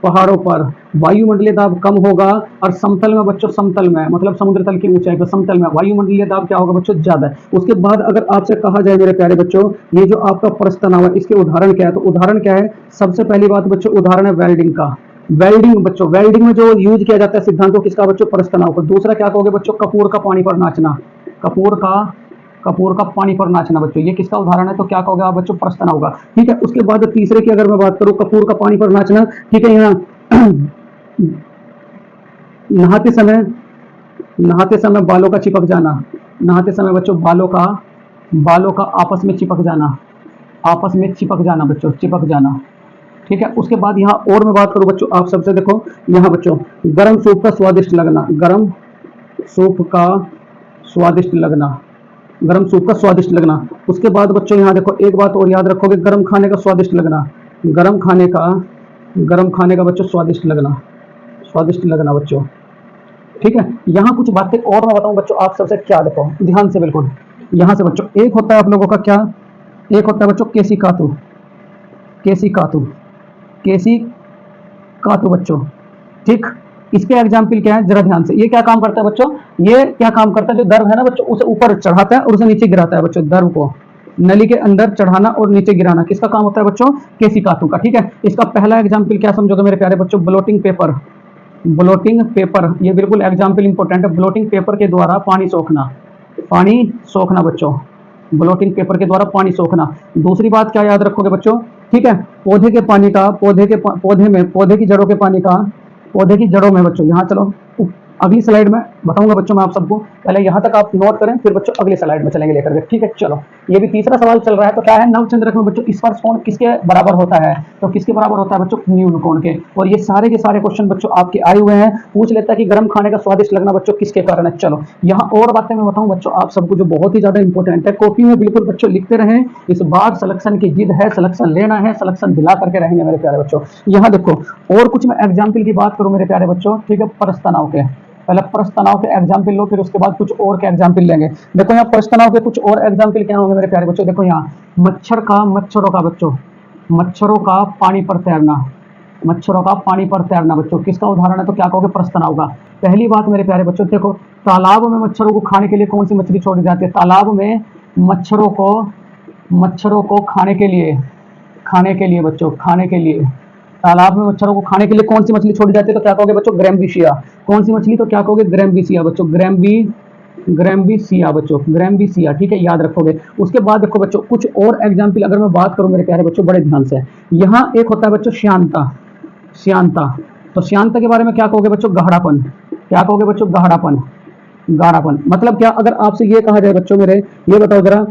[SPEAKER 1] पहाड़ों पर वायुमंडलीय दाब कम होगा, और समतल में बच्चों, समतल में मतलब समुद्र तल की ऊंचाई पर, समतल में वायुमंडलीय दाब क्या होगा बच्चों, ज्यादा है। उसके बाद अगर आपसे कहा जाए मेरे प्यारे बच्चों, ये जो आपका परस्थ तनाव है, इसके उदाहरण क्या है, तो उदाहरण क्या है, सबसे पहली बात बच्चों, उदाहरण है वेल्डिंग का। वेल्डिंग बच्चों, वेल्डिंग में जो यूज किया जाता है सिद्धांतों किसका बच्चों, परस्थ तनाव का। दूसरा क्या कहोगे बच्चों, कपूर का पानी पर नाचना, कपूर का कपूर का पानी पर नाचना बच्चों, ये किसका उदाहरण है, तो क्या कहोगे आप बच्चों, परस्थ तनाव का। ठीक है, उसके बाद तीसरे की अगर मैं बात करूं, कपूर का पानी पर नाचना, ठीक है, यहाँ नहाते समय, नहाते समय बालों का चिपक जाना, नहाते समय बच्चों बालों का आपस में चिपक जाना, आपस में चिपक जाना बच्चों, चिपक जाना। ठीक है, उसके बाद यहाँ और मैं बात करूं बच्चों आप सबसे, देखो यहाँ बच्चों, गर्म सूप का स्वादिष्ट लगना, गर्म सूप का स्वादिष्ट लगना, गर्म सूप का स्वादिष्ट लगना। उसके बाद बच्चों यहाँ देखो, एक बात और याद रखोगे, गर्म खाने का स्वादिष्ट लगना, गर्म खाने का, गर्म खाने का बच्चों स्वादिष्ट लगना, स्वादिष्ट लगना बच्चों। ठीक है, यहाँ कुछ बातें और मैं बताऊं बच्चों आप सबसे, क्या देखो ध्यान से बिल्कुल, यहाँ से बच्चों, एक होता है आप लोगों का क्या, एक होता है बच्चों केसी कातु, केसी कातु, केसी कातु बच्चों। ठीक, इसके एग्जाम्पल क्या है, जरा ध्यान से, ये क्या काम करता है बच्चों, ये क्या काम करता है, जो दर्व है ना बच्चों, उसे ऊपर चढ़ाता है और उसे नीचे गिराता है बच्चों, दर्व को नली के अंदर चढ़ाना और नीचे गिराना किसका काम होता है बच्चों, केसी कातु का। ठीक है, इसका पहला एग्जाम्पल क्या समझोगे मेरे प्यारे बच्चों, ब्लोटिंग पेपर, ब्लोटिंग पेपर, ये बिल्कुल एग्जाम्पल इंपॉर्टेंट है, ब्लोटिंग पेपर के द्वारा पानी सोखना, पानी सोखना बच्चों, ब्लोटिंग पेपर के द्वारा पानी सोखना। दूसरी बात क्या याद रखोगे बच्चों, ठीक है, पौधे के पानी का, पौधे में, पौधे की जड़ों के पानी का, पौधे की जड़ों में बच्चों, यहाँ चलो अगली स्लाइड में बताऊंगा बच्चों मैं आप सबको, पहले यहाँ तक आप नोट करें, फिर बच्चों अगली स्लाइड में चलेंगे लेकर के। ठीक है, चलो ये भी तीसरा सवाल चल रहा है, तो क्या है, नवचंद्रक में बच्चों स्पर्श कोण किसके बराबर होता है, तो किसके बराबर होता है बच्चों, न्यून कोण के। और ये सारे के सारे क्वेश्चन बच्चों आपके आए हुए हैं, पूछ लेता है कि गर्म खाने का स्वादिष्ट लगना बच्चों किसके कारण है। चलो यहाँ और बातें मैं बताऊं बच्चों आप सबको, जो बहुत ही ज्यादा इंपॉर्टेंट है, कॉपी में बिल्कुल बच्चों लिखते रहें, इस बार सिलेक्शन की जिद है, सिलेक्शन लेना है, सिलेक्शन दिला करके रहेंगे मेरे प्यारे बच्चों। यहाँ देखो और कुछ मैं एग्जाम्पल की बात करूं मेरे प्यारे बच्चों, ठीक है, परस्थ तनाव के, पहले परस्थ तनाव के एग्जाम्पल लो, फिर उसके बाद कुछ और के एग्जाम्पल लेंगे। देखो यहाँ परस्थ तनाव के कुछ और एग्जाम्पल क्या होंगे मेरे प्यारे बच्चों, देखो यहाँ मच्छरों का बच्चों, मच्छरों का पानी पर तैरना, मच्छरों का पानी पर तैरना बच्चों किसका उदाहरण है, तो क्या कहोगे, परस्थ तनाव का। पहली बात मेरे प्यारे बच्चों, देखो तालाब में मच्छरों को खाने के लिए कौन सी मछली छोड़ी जाती है, तालाब में मच्छरों को खाने के लिए बच्चों, खाने के लिए, तालाब में मच्छरों को खाने के लिए कौन सी मछली छोड़ी जाती है, तो क्या कहोगे बच्चों, ग्रैम्बिसिया। कौन सी मछली, तो क्या कहोगे, ग्रैम्बिसिया बच्चों, ग्रैम्बिसिया बच्चों, ग्रैम्बिसिया। ठीक है, याद रखोगे। उसके बाद देखो बच्चों कुछ और एग्जाम्पल अगर मैं बात करूं मेरे प्यारे बच्चों, बड़े ध्यान से, यहाँ एक होता है बच्चों श्यानता, श्यानता, तो श्यानता के बारे में क्या कहोगे बच्चों, गहरापन। क्या कहोगे बच्चों, गहरापन, गाढ़ापन मतलब क्या, अगर आपसे ये कहा जाए बच्चों मेरे, ये बताओ जरा,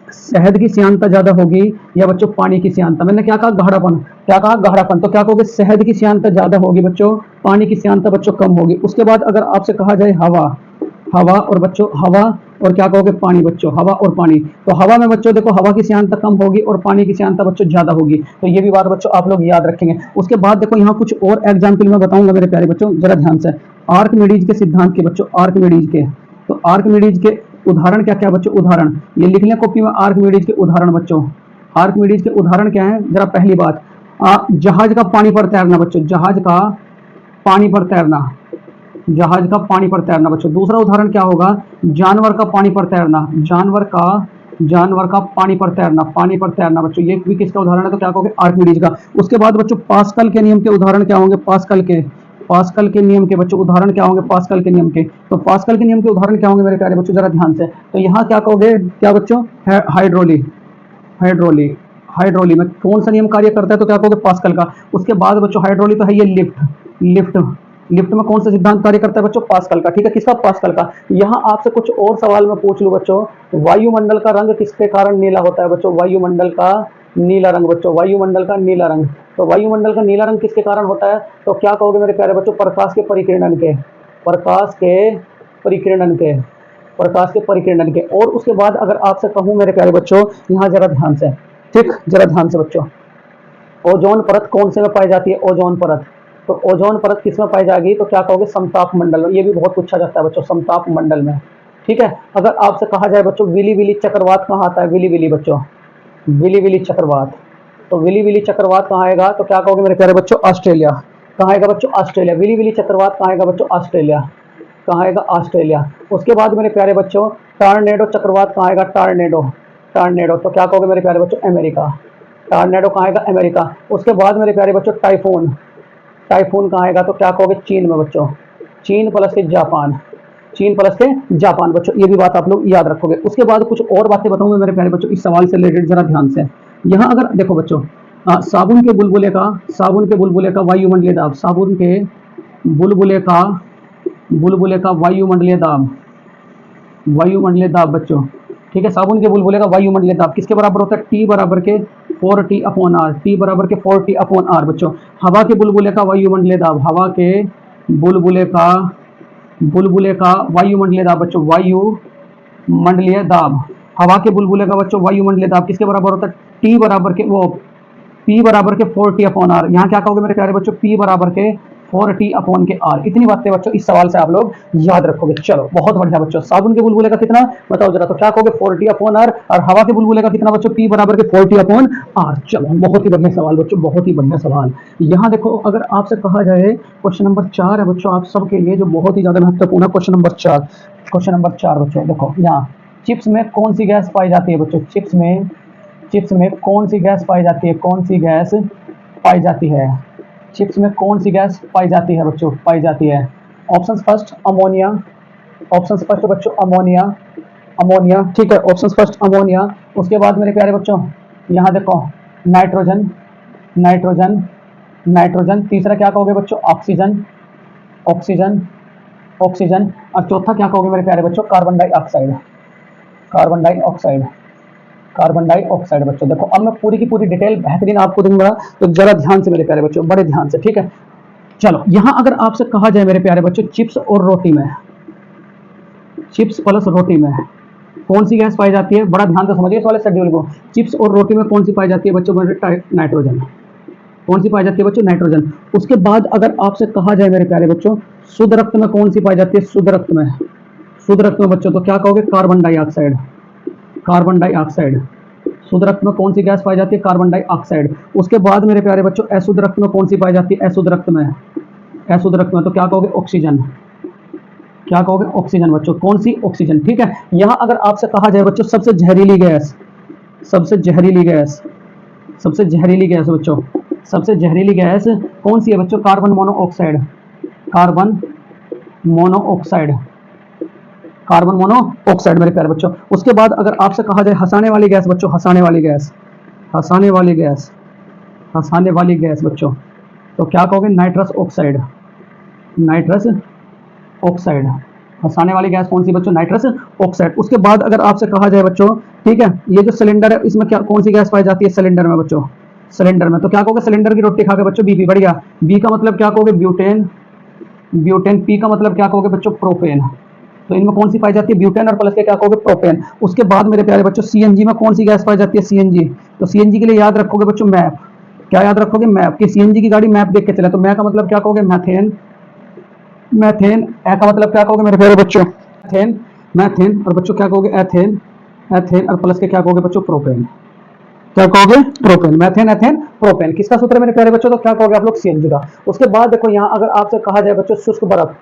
[SPEAKER 1] शहद की श्यानता ज्यादा होगी या बच्चों पानी की श्यानता? मैंने क्या कहा, गाढ़ापन। क्या कहा, गाढ़ापन। तो क्या कहोगे, शहद की श्यानता ज्यादा होगी बच्चों, पानी की श्यानता बच्चों कम होगी। उसके बाद अगर आपसे कहा जाए हवा, हवा और बच्चों हवा और क्या कहोगे, पानी बच्चों, हवा और पानी। तो हवा में बच्चों देखो हवा की श्यानता कम होगी और पानी की श्यानता बच्चों ज्यादा होगी। तो ये भी बात बच्चों आप लोग याद रखेंगे। उसके बाद देखो यहाँ कुछ और एग्जाम्पल मैं बताऊंगा मेरे प्यारे बच्चों, जरा ध्यान से। आर्किमिडीज के सिद्धांत के बच्चों, आर्किमिडीज के। तो आर्किमिडीज के उदाहरण क्या क्या बच्चों, उदाहरण ये लिख लें कॉपी में, आर्किमिडीज के उदाहरण बच्चों। आर्किमिडीज के उदाहरण क्या है, जरा पहली बात, जहाज का पानी पर तैरना बच्चों, जहाज का पानी पर तैरना, जहाज का पानी पर तैरना बच्चों। दूसरा उदाहरण क्या होगा, जानवर का पानी पर तैरना, जानवर का पानी पर तैरना, पानी पर तैरना बच्चों। ये भी किसका उदाहरण है, तो क्या कहोगे, आर्किमिडीज का। उसके बाद बच्चों पास्कल के नियम के उदाहरण क्या होंगे, पास्कल के नियम के बच्चों उदाहरण क्या होंगे, पास्कल के नियम के। तो पास्कल के नियम के उदाहरण क्या होंगे मेरे प्यारे बच्चों, जरा ध्यान से। तो यहाँ क्या कहोगे, क्या बच्चों, हाइड्रोली, हाइड्रोली, हाइड्रोली में कौन सा नियम कार्य करता है, तो क्या कहोगे, पास्कल का। उसके बाद बच्चों हाइड्रोली तो है ये लिफ्ट, लिफ्ट, लिफ्ट में कौन सा सिद्धांत कार्य करता है बच्चों, पास्कल का। ठीक है, किसका, पास्कल का। यहाँ आपसे कुछ और सवाल मैं पूछ लूं बच्चों, वायुमंडल का रंग किसके कारण नीला होता है बच्चों, वायुमंडल का नीला रंग बच्चों, वायुमंडल का नीला रंग। तो वायुमंडल का नीला रंग किसके कारण होता है, तो क्या कहोगे मेरे प्यारे बच्चों, प्रकाश के परिकिरणन के, प्रकाश के परिकिरणन के, प्रकाश के परिकिरणन के। और उसके बाद अगर आपसे कहूं मेरे प्यारे बच्चों, यहाँ जरा ध्यान से, ठीक, जरा ध्यान से बच्चों, ओजोन परत कौन से में पाई जाती है, ओजोन परत। तो ओजोन परत किस में पाई जाएगी, तो क्या कहोगे, समताप मंडल में। ये भी बहुत पूछा जाता है बच्चों, समताप मंडल में। ठीक है, अगर आपसे कहा जाए बच्चों विली विली चक्रवात कहाँ आता है, विली विली बच्चों, विली विली चक्रवात। तो विली विली चक्रवात कहाँ आएगा, तो क्या कहोगे मेरे प्यारे बच्चों, ऑस्ट्रेलिया। कहाँ आएगा बच्चों, ऑस्ट्रेलिया। विली विली चक्रवात कहाँ आएगा बच्चों, ऑस्ट्रेलिया। कहाँ आएगा, ऑस्ट्रेलिया। उसके बाद मेरे प्यारे बच्चों टॉर्नेडो चक्रवात कहाँ आएगा, टॉर्नेडो, टॉर्नेडो। तो क्या कहोगे मेरे प्यारे बच्चों, अमेरिका। टॉर्नेडो कहाँ आएगा, अमेरिका। उसके बाद मेरे प्यारे बच्चों टाइफून, टाइफून कहाँ आएगा, तो क्या कहोगे, चीन में बच्चों, चीन प्लस के जापान, चीन प्लस के जापान बच्चों। ये भी बात आप लोग याद रखोगे। उसके बाद कुछ और बातें बताऊंगा मेरे प्यारे बच्चों इस सवाल से रिलेटेड, जरा ध्यान से। यहाँ अगर देखो बच्चों, साबुन के बुलबुले का, साबुन के बुलबुले का वायुमंडलीय दाब, साबुन के बुलबुले का, बुलबुले का वायुमंडलीय दाब, वायुमंडलीय दाब बच्चों। ठीक है, साबुन के बुलबुले का वायुमंडलीय दाब किसके बराबर होता है, टी बराबर के 4t अपॉन आर, टी बराबर के 4t अपॉन आर बच्चों। हवा के बुलबुले का वायुमंडलीय दाब, हवा के बुलबुले का, बुलबुले का वायुमंडलीय दाब बच्चों, वायुमंडलीय दाब। हवा के बुलबुले का बच्चों वायुमंडलीय दाब किसके बराबर होता है, टी बराबर के वो पी बराबर के 4t अपॉन आर। यहाँ क्या कहोगे मेरे प्यारे बच्चों, पी बराबर के 4t अपॉन के आर। इतनी बातें बच्चों इस सवाल से आप लोग याद रखोगे। चलो बहुत बढ़िया बच्चों, साबुन के बुलबुले का कितना बताओ जरा, तो क्या कहोगे, 4t अपॉन आर। और हवा के बुलबुले का कितना बच्चों, पी बराबर के 4t अपॉन आर। चलो बहुत ही बढ़िया सवाल बच्चों, बहुत ही बढ़िया सवाल। यहाँ देखो अगर आपसे कहा जाए क्वेश्चन नंबर 4 है बच्चों आप सबके लिए, जो बहुत ही ज्यादा महत्वपूर्ण है, क्वेश्चन नंबर 4। क्वेश्चन नंबर 4 बच्चों देखो, यहाँ चिप्स में कौन सी गैस पाई जाती है बच्चों, चिप्स में, चिप्स में कौन सी गैस पाई जाती है, कौन सी गैस पाई जाती है, चिप्स में कौन सी गैस पाई जाती है बच्चों, पाई जाती है। Option first ammonia, option first बच्चों अमोनिया, अमोनिया। ठीक है, ऑप्शन फर्स्ट अमोनिया। उसके बाद मेरे प्यारे बच्चों यहाँ देखो नाइट्रोजन, नाइट्रोजन, नाइट्रोजन। तीसरा क्या कहोगे बच्चों, ऑक्सीजन, ऑक्सीजन, ऑक्सीजन। और चौथा क्या कहोगे मेरे प्यारे बच्चों, carbon dioxide, carbon dioxide, carbon dioxide बच्चों। देखो अब मैं पूरी की पूरी डिटेल बेहतरीन आपको दूंगा, तो जरा ध्यान से मेरे प्यारे बच्चों, बड़े ध्यान से। ठीक है, चलो यहाँ अगर आपसे कहा जाए मेरे प्यारे बच्चों, चिप्स और रोटी में, चिप्स प्लस रोटी में कौन सी गैस पाई जाती है, बड़ा ध्यान से समझिए इस वाले शेड्यूल को। चिप्स और रोटी में कौन सी पाई जाती है बच्चों, नाइट्रोजन। कौन सी पाई जाती है बच्चों, नाइट्रोजन। उसके बाद अगर आपसे कहा जाए मेरे प्यारे बच्चों, शुद्ध रक्त में कौन सी पाई जाती है, शुद्ध रक्त में, शुद्ध रक्त में बच्चों, तो क्या कहोगे, कार्बन डाइऑक्साइड, कार्बन डाइऑक्साइड। शुद्ध रक्त में कौन सी गैस पाई जाती है, कार्बन डाइऑक्साइड। उसके बाद मेरे प्यारे बच्चों अशुद्ध रक्त में कौन सी पाई जाती है, अशुद्ध रक्त में, अशुद्ध रक्त में, तो क्या कहोगे, ऑक्सीजन। क्या कहोगे, ऑक्सीजन बच्चों। कौन सी, ऑक्सीजन। ठीक है, यहां अगर आपसे कहा जाए बच्चों सबसे जहरीली गैस, सबसे जहरीली गैस, सबसे जहरीली गैस बच्चों, सबसे जहरीली गैस कौन सी है बच्चों, carbon monoxide, carbon monoxide, carbon monoxide मेरे प्यारे बच्चों। उसके बाद अगर आपसे कहा जाए हंसाने वाली गैस बच्चों, हंसाने वाली गैस, हंसाने वाली गैस, हंसाने वाली गैस बच्चों, तो क्या कहोगे, नाइट्रस ऑक्साइड, नाइट्रस ऑक्साइड। हंसाने वाली गैस कौन सी बच्चों, नाइट्रस ऑक्साइड। उसके बाद अगर आपसे कहा जाए बच्चों ठीक है। ये जो सिलेंडर है इसमें क्या कौन सी गैस पाई जाती है सिलेंडर में बच्चों, सिलेंडर में। तो क्या कहोगे सिलेंडर की रोटी खा के बच्चों बीपी बढ़ गया। बी का मतलब क्या कहोगे ब्यूटेन, ब्यूटेन। पी का मतलब क्या कहोगे बच्चों प्रोपेन। तो इनमें कौन सी पाई जाती है ब्यूटेन, और प्लस के क्या कहोगे प्रोपेन। उसके बाद मेरे प्यारे बच्चों सीएनजी में कौन सी गैस पाई जाती है सीएनजी। तो सीएनजी के लिए याद रखोगे बच्चों मैप। क्या याद रखोगे मैप, कि सीएनजी की गाड़ी मैप देख के चले। तो मैं का मतलब क्या कहोगे मैथेन, मैथेन। ए का मतलब क्या कहोगे मेरे प्यारे बच्चों एथेन, मैथेन। और बच्चों क्या कहोगे एथेन, एथेन। और प्लस के क्या कहोगे बच्चों प्रोपेन। क्या कहोगे प्रोपेन, मैथेन, एथेन, प्रोपेन। किसका सूत्र है मेरे प्यारे बच्चों, तो क्या कहोगे आप लोग सीएनजी का। उसके बाद देखो यहाँ अगर आपसे कहा जाए बच्चों शुष्क बर्फ,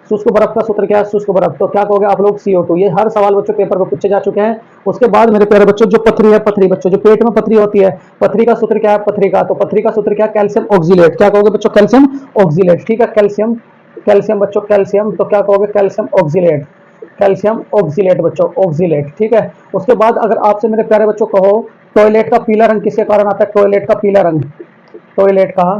[SPEAKER 1] शुष्क बर्फ का सूत्र क्या है शुष्क बर्फ। तो क्या कहोगे आप लोग CO2। ये हर सवाल बच्चों पेपर में पूछे जा चुके हैं। उसके बाद मेरे प्यारे बच्चों जो पथरी है, पथरी बच्चों जो पेट में पथरी होती है, पथरी का सूत्र क्या है पथरी का। तो पथरी का सूत्र क्या है कैल्शियम ऑक्सीलेट। क्या कहोगे बच्चों कैल्शियम ऑक्सीलेट। ठीक है कैल्शियम, कैल्शियम बच्चों कैल्शियम। तो क्या कहोगे कैल्शियम ऑक्सीलेट, कैल्शियम ऑक्सीलेट बच्चों ऑक्सीलेट। ठीक है। उसके बाद अगर आपसे मेरे प्यारे बच्चों कहो टॉयलेट का पीला रंग किसके कारण आता है, टॉयलेट का पीला रंग, टॉयलेट का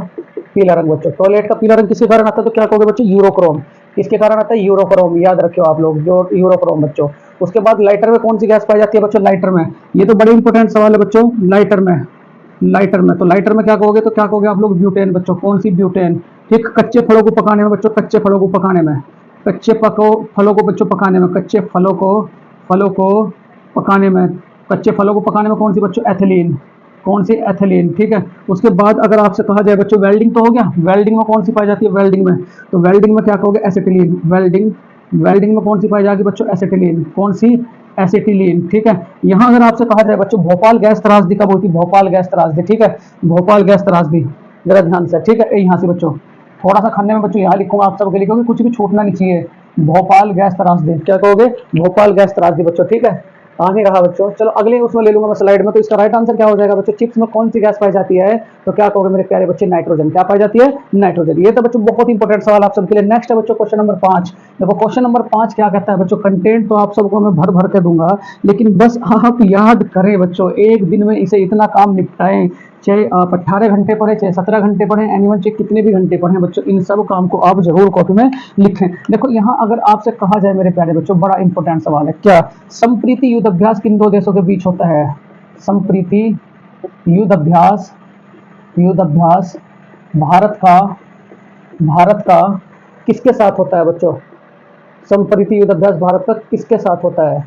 [SPEAKER 1] पीला रंग बच्चों, टॉयलेट का पीला रंग किसके कारण आता है। तो क्या कहोगे बच्चों यूरोक्रोम। किसके कारण आता है यूरोक्रोम, याद रखियो आप लोग जो यूरोक्रोम बच्चों। उसके बाद लाइटर में कौन सी गैस पाई जाती है बच्चों, लाइटर में। ये तो बड़े इंपॉर्टेंट सवाल है बच्चों लाइटर में, लाइटर में। तो लाइटर में क्या कहोगे, तो क्या कहोगे आप लोग ब्यूटेन बच्चों। कौन सी ब्यूटेन। ठीक कच्चे फलों को पकाने में बच्चों, कच्चे फलों को पकाने में, कच्चे पको फलों को बच्चों पकाने में, कच्चे फलों को, फलों को पकाने में, कच्चे फलों को पकाने में कौन सी बच्चों एथिलीन, कौन सी एथिलीन। ठीक है। उसके बाद अगर आपसे कहा जाए बच्चों वेल्डिंग तो हो गया, वेल्डिंग में कौन सी पाई जाती है वेल्डिंग में। तो वेल्डिंग में क्या कहोगे एसिटिलीन, वेल्डिंग, वेल्डिंग में कौन सी पाई जाएगी बच्चों एसिटिलीन, कौन सी एसिटिलीन। ठीक है। यहाँ अगर आपसे कहा जाए बच्चों भोपाल गैस त्रासदी कब होती है, भोपाल गैस त्रासदी। ठीक है भोपाल गैस त्रासदी, जरा ध्यान से। ठीक है यहाँ से बच्चों थोड़ा सा खन्ने में बच्चों यहाँ लिखूंगा आप सबके लिए क्योंकि कुछ भी छूटना नहीं चाहिए। भोपाल गैस त्रासदी, क्या कहोगे भोपाल गैस त्रासदी बच्चों। ठीक है आगे रहा बच्चों, चलो अगले उसमें ले लूंगा मैं स्लाइड में। तो इसका राइट आंसर क्या हो जाएगा बच्चों, चिप्स में कौन सी गैस पाई जाती है। तो क्या कहोगे मेरे प्यारे बच्चे नाइट्रोजन। क्या पाई जाती है नाइट्रोजन। ये तो बच्चों बहुत इंपॉर्टेंट सवाल आप सबके लिए। नेक्स्ट है बच्चों क्वेश्चन नंबर 5। देखो क्वेश्चन नंबर 5 क्या कहता है बच्चों, कंटेंट तो आप सबको मैं भर भर के दूंगा, लेकिन बस आप याद करें बच्चों, एक दिन में इसे इतना काम निपटाएं, चाहे आप 18 घंटे पढ़े, चाहे 17 घंटे पढ़े, एनीवन चाहे कितने भी घंटे पढ़े बच्चों, इन सब काम को आप जरूर कॉपी में लिखें। देखो यहाँ अगर आपसे कहा जाए मेरे प्यारे बच्चों, बड़ा इंपॉर्टेंट सवाल है, क्या संप्रीति युद्ध अभ्यास किन दो देशों के बीच होता है। संप्रीति युद्ध अभ्यास, युद्ध अभ्यास भारत का, भारत का किसके साथ होता है बच्चों। संप्रीति युद्ध अभ्यास भारत का किसके साथ होता है,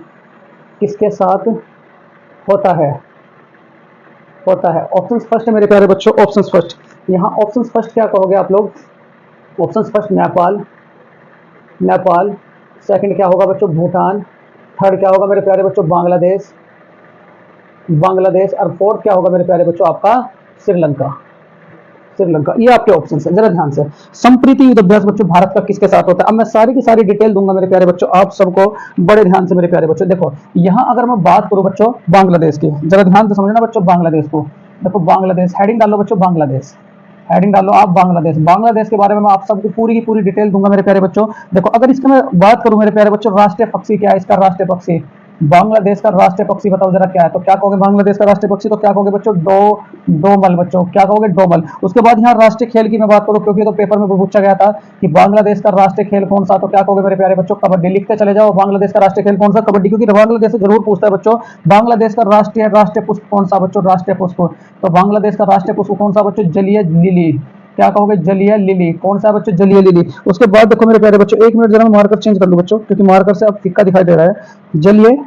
[SPEAKER 1] किसके साथ होता है, होता है। ऑप्शन फर्स्ट है मेरे प्यारे बच्चों, ऑप्शन फर्स्ट। यहाँ ऑप्शन फर्स्ट क्या कहोगे आप लोग, option first Nepal, Nepal. Second क्या होगा बच्चों भूटान। थर्ड क्या होगा मेरे प्यारे बच्चों बांग्लादेश, बांग्लादेश। और फोर्थ क्या होगा मेरे प्यारे बच्चों आपका श्रीलंका, श्रीलंका। ये आपके ऑप्शन है, जरा ध्यान से। संप्रीति युद्ध अभ्यास बच्चों भारत का किसके साथ होता है। अब मैं सारी की सारी डिटेल दूंगा मेरे प्यारे बच्चों आप सबको, बड़े ध्यान से मेरे प्यारे बच्चों। देखो यहाँ अगर मैं बात करूं बच्चों बांग्लादेश की, जरा ध्यान से समझना बच्चों बांग्लादेश को। देखो बांग्लादेश, हेडिंग डालो बच्चों बांग्लादेश, हेडिंग डालो आप बांग्लादेश। बांग्लादेश के बारे में मैं आप सबको पूरी की पूरी डिटेल दूंगा मेरे प्यारे बच्चों। देखो अगर इसकी मैं बात करूं मेरे प्यारे बच्चों, राष्ट्रीय पक्षी क्या है इसका, राष्ट्रीय पक्षी बांग्लादेश का राष्ट्रीय पक्षी बताओ जरा क्या है। तो क्या कहोगे बांग्लादेश का राष्ट्रीय पक्षी, तो क्या कहोगे बच्चों डोमल बच्चों, क्या कहोगे डोमल। उसके बाद यहाँ राष्ट्रीय खेल की मैं बात करूँ, क्योंकि तो पेपर में पूछा गया था कि बांग्लादेश का राष्ट्रीय खेल कौन सा। तो क्या कहोगे मेरे प्यारे बच्चों कबड्डी। लिखते चले जाओ बांग्लादेश का राष्ट्रीय खेल कौन सा, कबड्डी। क्योंकि बांग्लादेश से जरूर पूछता है बच्चों बांग्लादेश का राष्ट्रीय पुष्प कौन सा बच्चों, राष्ट्रीय पुष्प। तो बांग्लादेश का राष्ट्रीय पुष्प कौन सा बच्चों, जलीय लिली। क्या कहोगे जलीय लिली, कौन सा बच्चों जलीय लिली। उसके बाद देखो मेरे प्यारे बच्चों, एक मिनट जरा मैं मार्कर चेंज कर लूं बच्चों, क्योंकि मार्कर से अब फिक्का दिखाई दे रहा है। जलीय,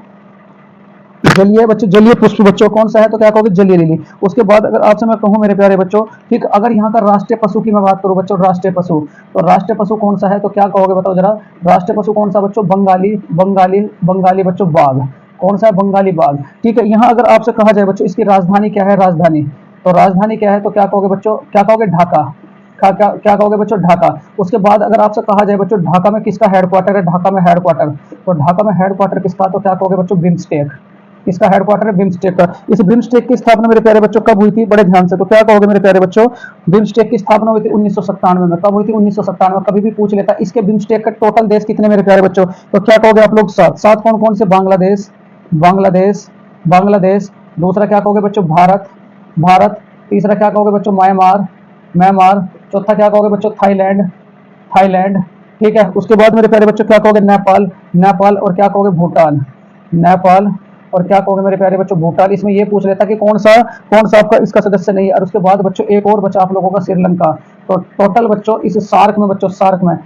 [SPEAKER 1] जलीय बच्चों, जलीय पुष्प बच्चों कौन सा है, तो क्या कहोगे जलीय लिली। उसके बाद अगर आपसे मैं कहूं मेरे प्यारे बच्चों, ठीक अगर यहाँ का राष्ट्रीय पशु की मैं बात करूं बच्चों, राष्ट्रीय पशु, तो राष्ट्रीय पशु कौन सा है, तो क्या कहोगे बताओ जरा। राष्ट्रीय पशु कौन सा बच्चों, बंगाली, बंगाली, बंगाली बच्चों बाघ। कौन सा है बंगाली बाघ। ठीक है। यहाँ अगर आपसे कहा जाए बच्चों इसकी राजधानी क्या है, राजधानी, तो राजधानी क्या है, तो क्या कहोगे बच्चों, क्या कहोगे ढाका। क्या कहोगे बच्चों ढाका। उसके बाद अगर आपसे कहा जाए बच्चों ढाका में किसका हेडक्वार्टर है, ढाका में हेडक्वार्टर, तो ढाका में हेडक्वार्टर किसका, तो क्या कहोगे बच्चों बिम्स्टेक। इसका हेडक्वार्टर है बिम्स्टेक का। इस बिम्स्टेक की स्थापना मेरे प्यारे बच्चों कब हुई थी, बड़े ध्यान से। तो क्या कहोगे मेरे प्यारे बच्चों, बिम्स्टेक की स्थापना हुई थी 1997 में। कब हुई थी 1997, कभी भी पूछ लेता। इसके बिम्स्टेक का टोटल देश कितने मेरे प्यारे बच्चों, तो क्या कहोगे आप लोग सात। सात कौन कौन से, बांग्लादेश, बांग्लादेश, बांग्लादेश। दूसरा क्या कहोगे बच्चों भारत, भारत। तीसरा क्या कहोगे बच्चों म्यांमार, म्यांमार। चौथा क्या कहोगे बच्चों थाईलैंड, थाईलैंड। ठीक है। उसके बाद मेरे प्यारे बच्चों क्या कहोगे नेपाल, नेपाल। और क्या कहोगे भूटान, नेपाल, और क्या कहोगे मेरे प्यारे बच्चों भूटान। इसमें ये पूछ लेता कि कौन सा आपका इसका सदस्य नहीं है। और उसके बाद बच्चों एक और बचा आप लोगों का श्रीलंका। तो टोटल बच्चों इस सार्क में बच्चों सार्क में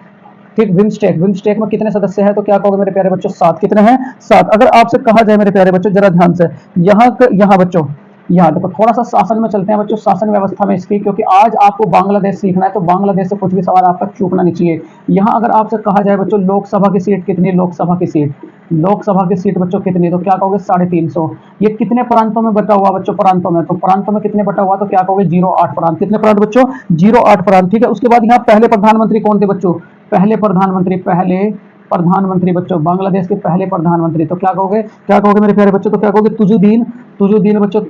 [SPEAKER 1] ठीक बिम्स्टेक में कितने सदस्य हैं। तो क्या कहोगे मेरे प्यारे बच्चों 7। कितने हैं 7। अगर आपसे कहा जाए मेरे प्यारे बच्चों जरा ध्यान से यहाँ बच्चों यहाँ देखो थोड़ा सा शासन में चलते हैं बच्चों, शासन व्यवस्था में इसकी, क्योंकि आज आपको बांग्लादेश सीखना है तो बांग्लादेश से कुछ भी सवाल आपका चूकना नहीं चाहिए। यहाँ अगर आपसे कहा जाए बच्चों लोकसभा की सीट कितनी है, लोकसभा की सीट बच्चों कितनी है। तो क्या कहोगे 350। ये कितने प्रांतों में बटा हुआ बच्चों, प्रांतों में। तो प्रांतों में कितने बटा हुआ, तो क्या कहोगे 08 प्रांत। कितने प्रांत बच्चों 08 प्रांत। ठीक है, उसके बाद यहाँ पहले प्रधानमंत्री कौन थे बच्चों, पहले प्रधानमंत्री बच्चों बांग्लादेश के पहले प्रधानमंत्री। तो क्या कहोगे मेरे प्यारे बच्चों, तो क्या कहोगे तुजुदीन बच्चों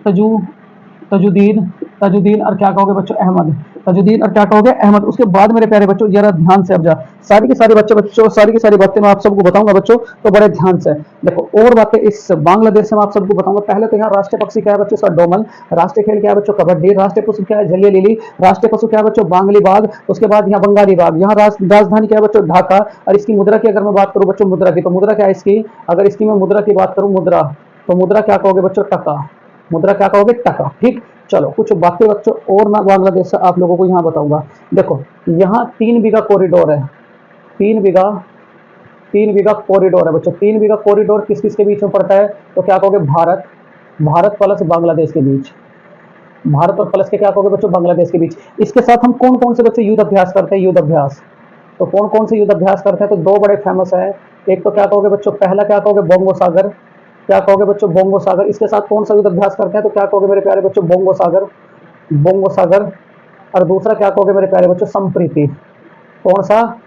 [SPEAKER 1] तजुदीन तजुदीन और क्या कहोगे बच्चों अहमद, तजुदीन और क्या कहोगे अहमद। उसके बाद मेरे प्यारे बच्चों जरा ध्यान से अब जा सारी की सारी बच्चों सारी की सारी बातें मैं आप सबको बताऊंगा बच्चों, तो बड़े ध्यान से देखो। और बातें इस बांग्लादेश से मैं आप सबको बताऊंगा। पहले तो यहाँ राष्ट्रीय पक्षी क्या है बच्चों, डोमन। राष्ट्रीय खेल क्या है बच्चों, कबड्डी। राष्ट्रीय पशु क्या है, जलिया लिली। राष्ट्रीय पशु क्या है बच्चों, बांगली बाघ। उसके बाद यहाँ बंगाली बाघ। यहाँ राजधानी क्या है बच्चों, ढाका। और इसकी मुद्रा की अगर मैं बात करूँ बच्चों, मुद्रा की, तो मुद्रा क्या है इसकी, अगर इसकी मैं मुद्रा की बात करूँ, मुद्रा, तो मुद्रा क्या कहोगे बच्चों, टका। मुद्रा क्या कहोगे, टका। ठीक, चलो कुछ बातें बच्चों और मैं बांग्लादेश से आप लोगों को यहाँ बताऊंगा। देखो यहाँ 3 बीघा कॉरिडोर है, 3 बीघा कॉरिडोर है बच्चों। 3 बीघा कॉरिडोर किस किस के बीच में पड़ता है, तो क्या कहोगे भारत प्लस बांग्लादेश के बीच। भारत और प्लस के क्या कहोगे बच्चों, बांग्लादेश के बीच। इसके साथ हम कौन कौन से बच्चों युद्ध अभ्यास करते हैं, युद्ध अभ्यास। तो कौन कौन से युद्ध अभ्यास करते हैं, तो 2 बड़े फेमस है। एक तो क्या कहोगे बच्चों, पहला क्या कहोगे बोंगो सागर। क्या कहोगे बच्चों, बोंगो सागर। इसके साथ कौन सा युद्ध अभ्यास करते हैं, तो क्या कहोगे मेरे प्यारे बच्चों, बोंगो सागर, बोंगो सागर। और दूसरा क्या कहोगे मेरे प्यारे बच्चों, संप्रीति। कौन सा,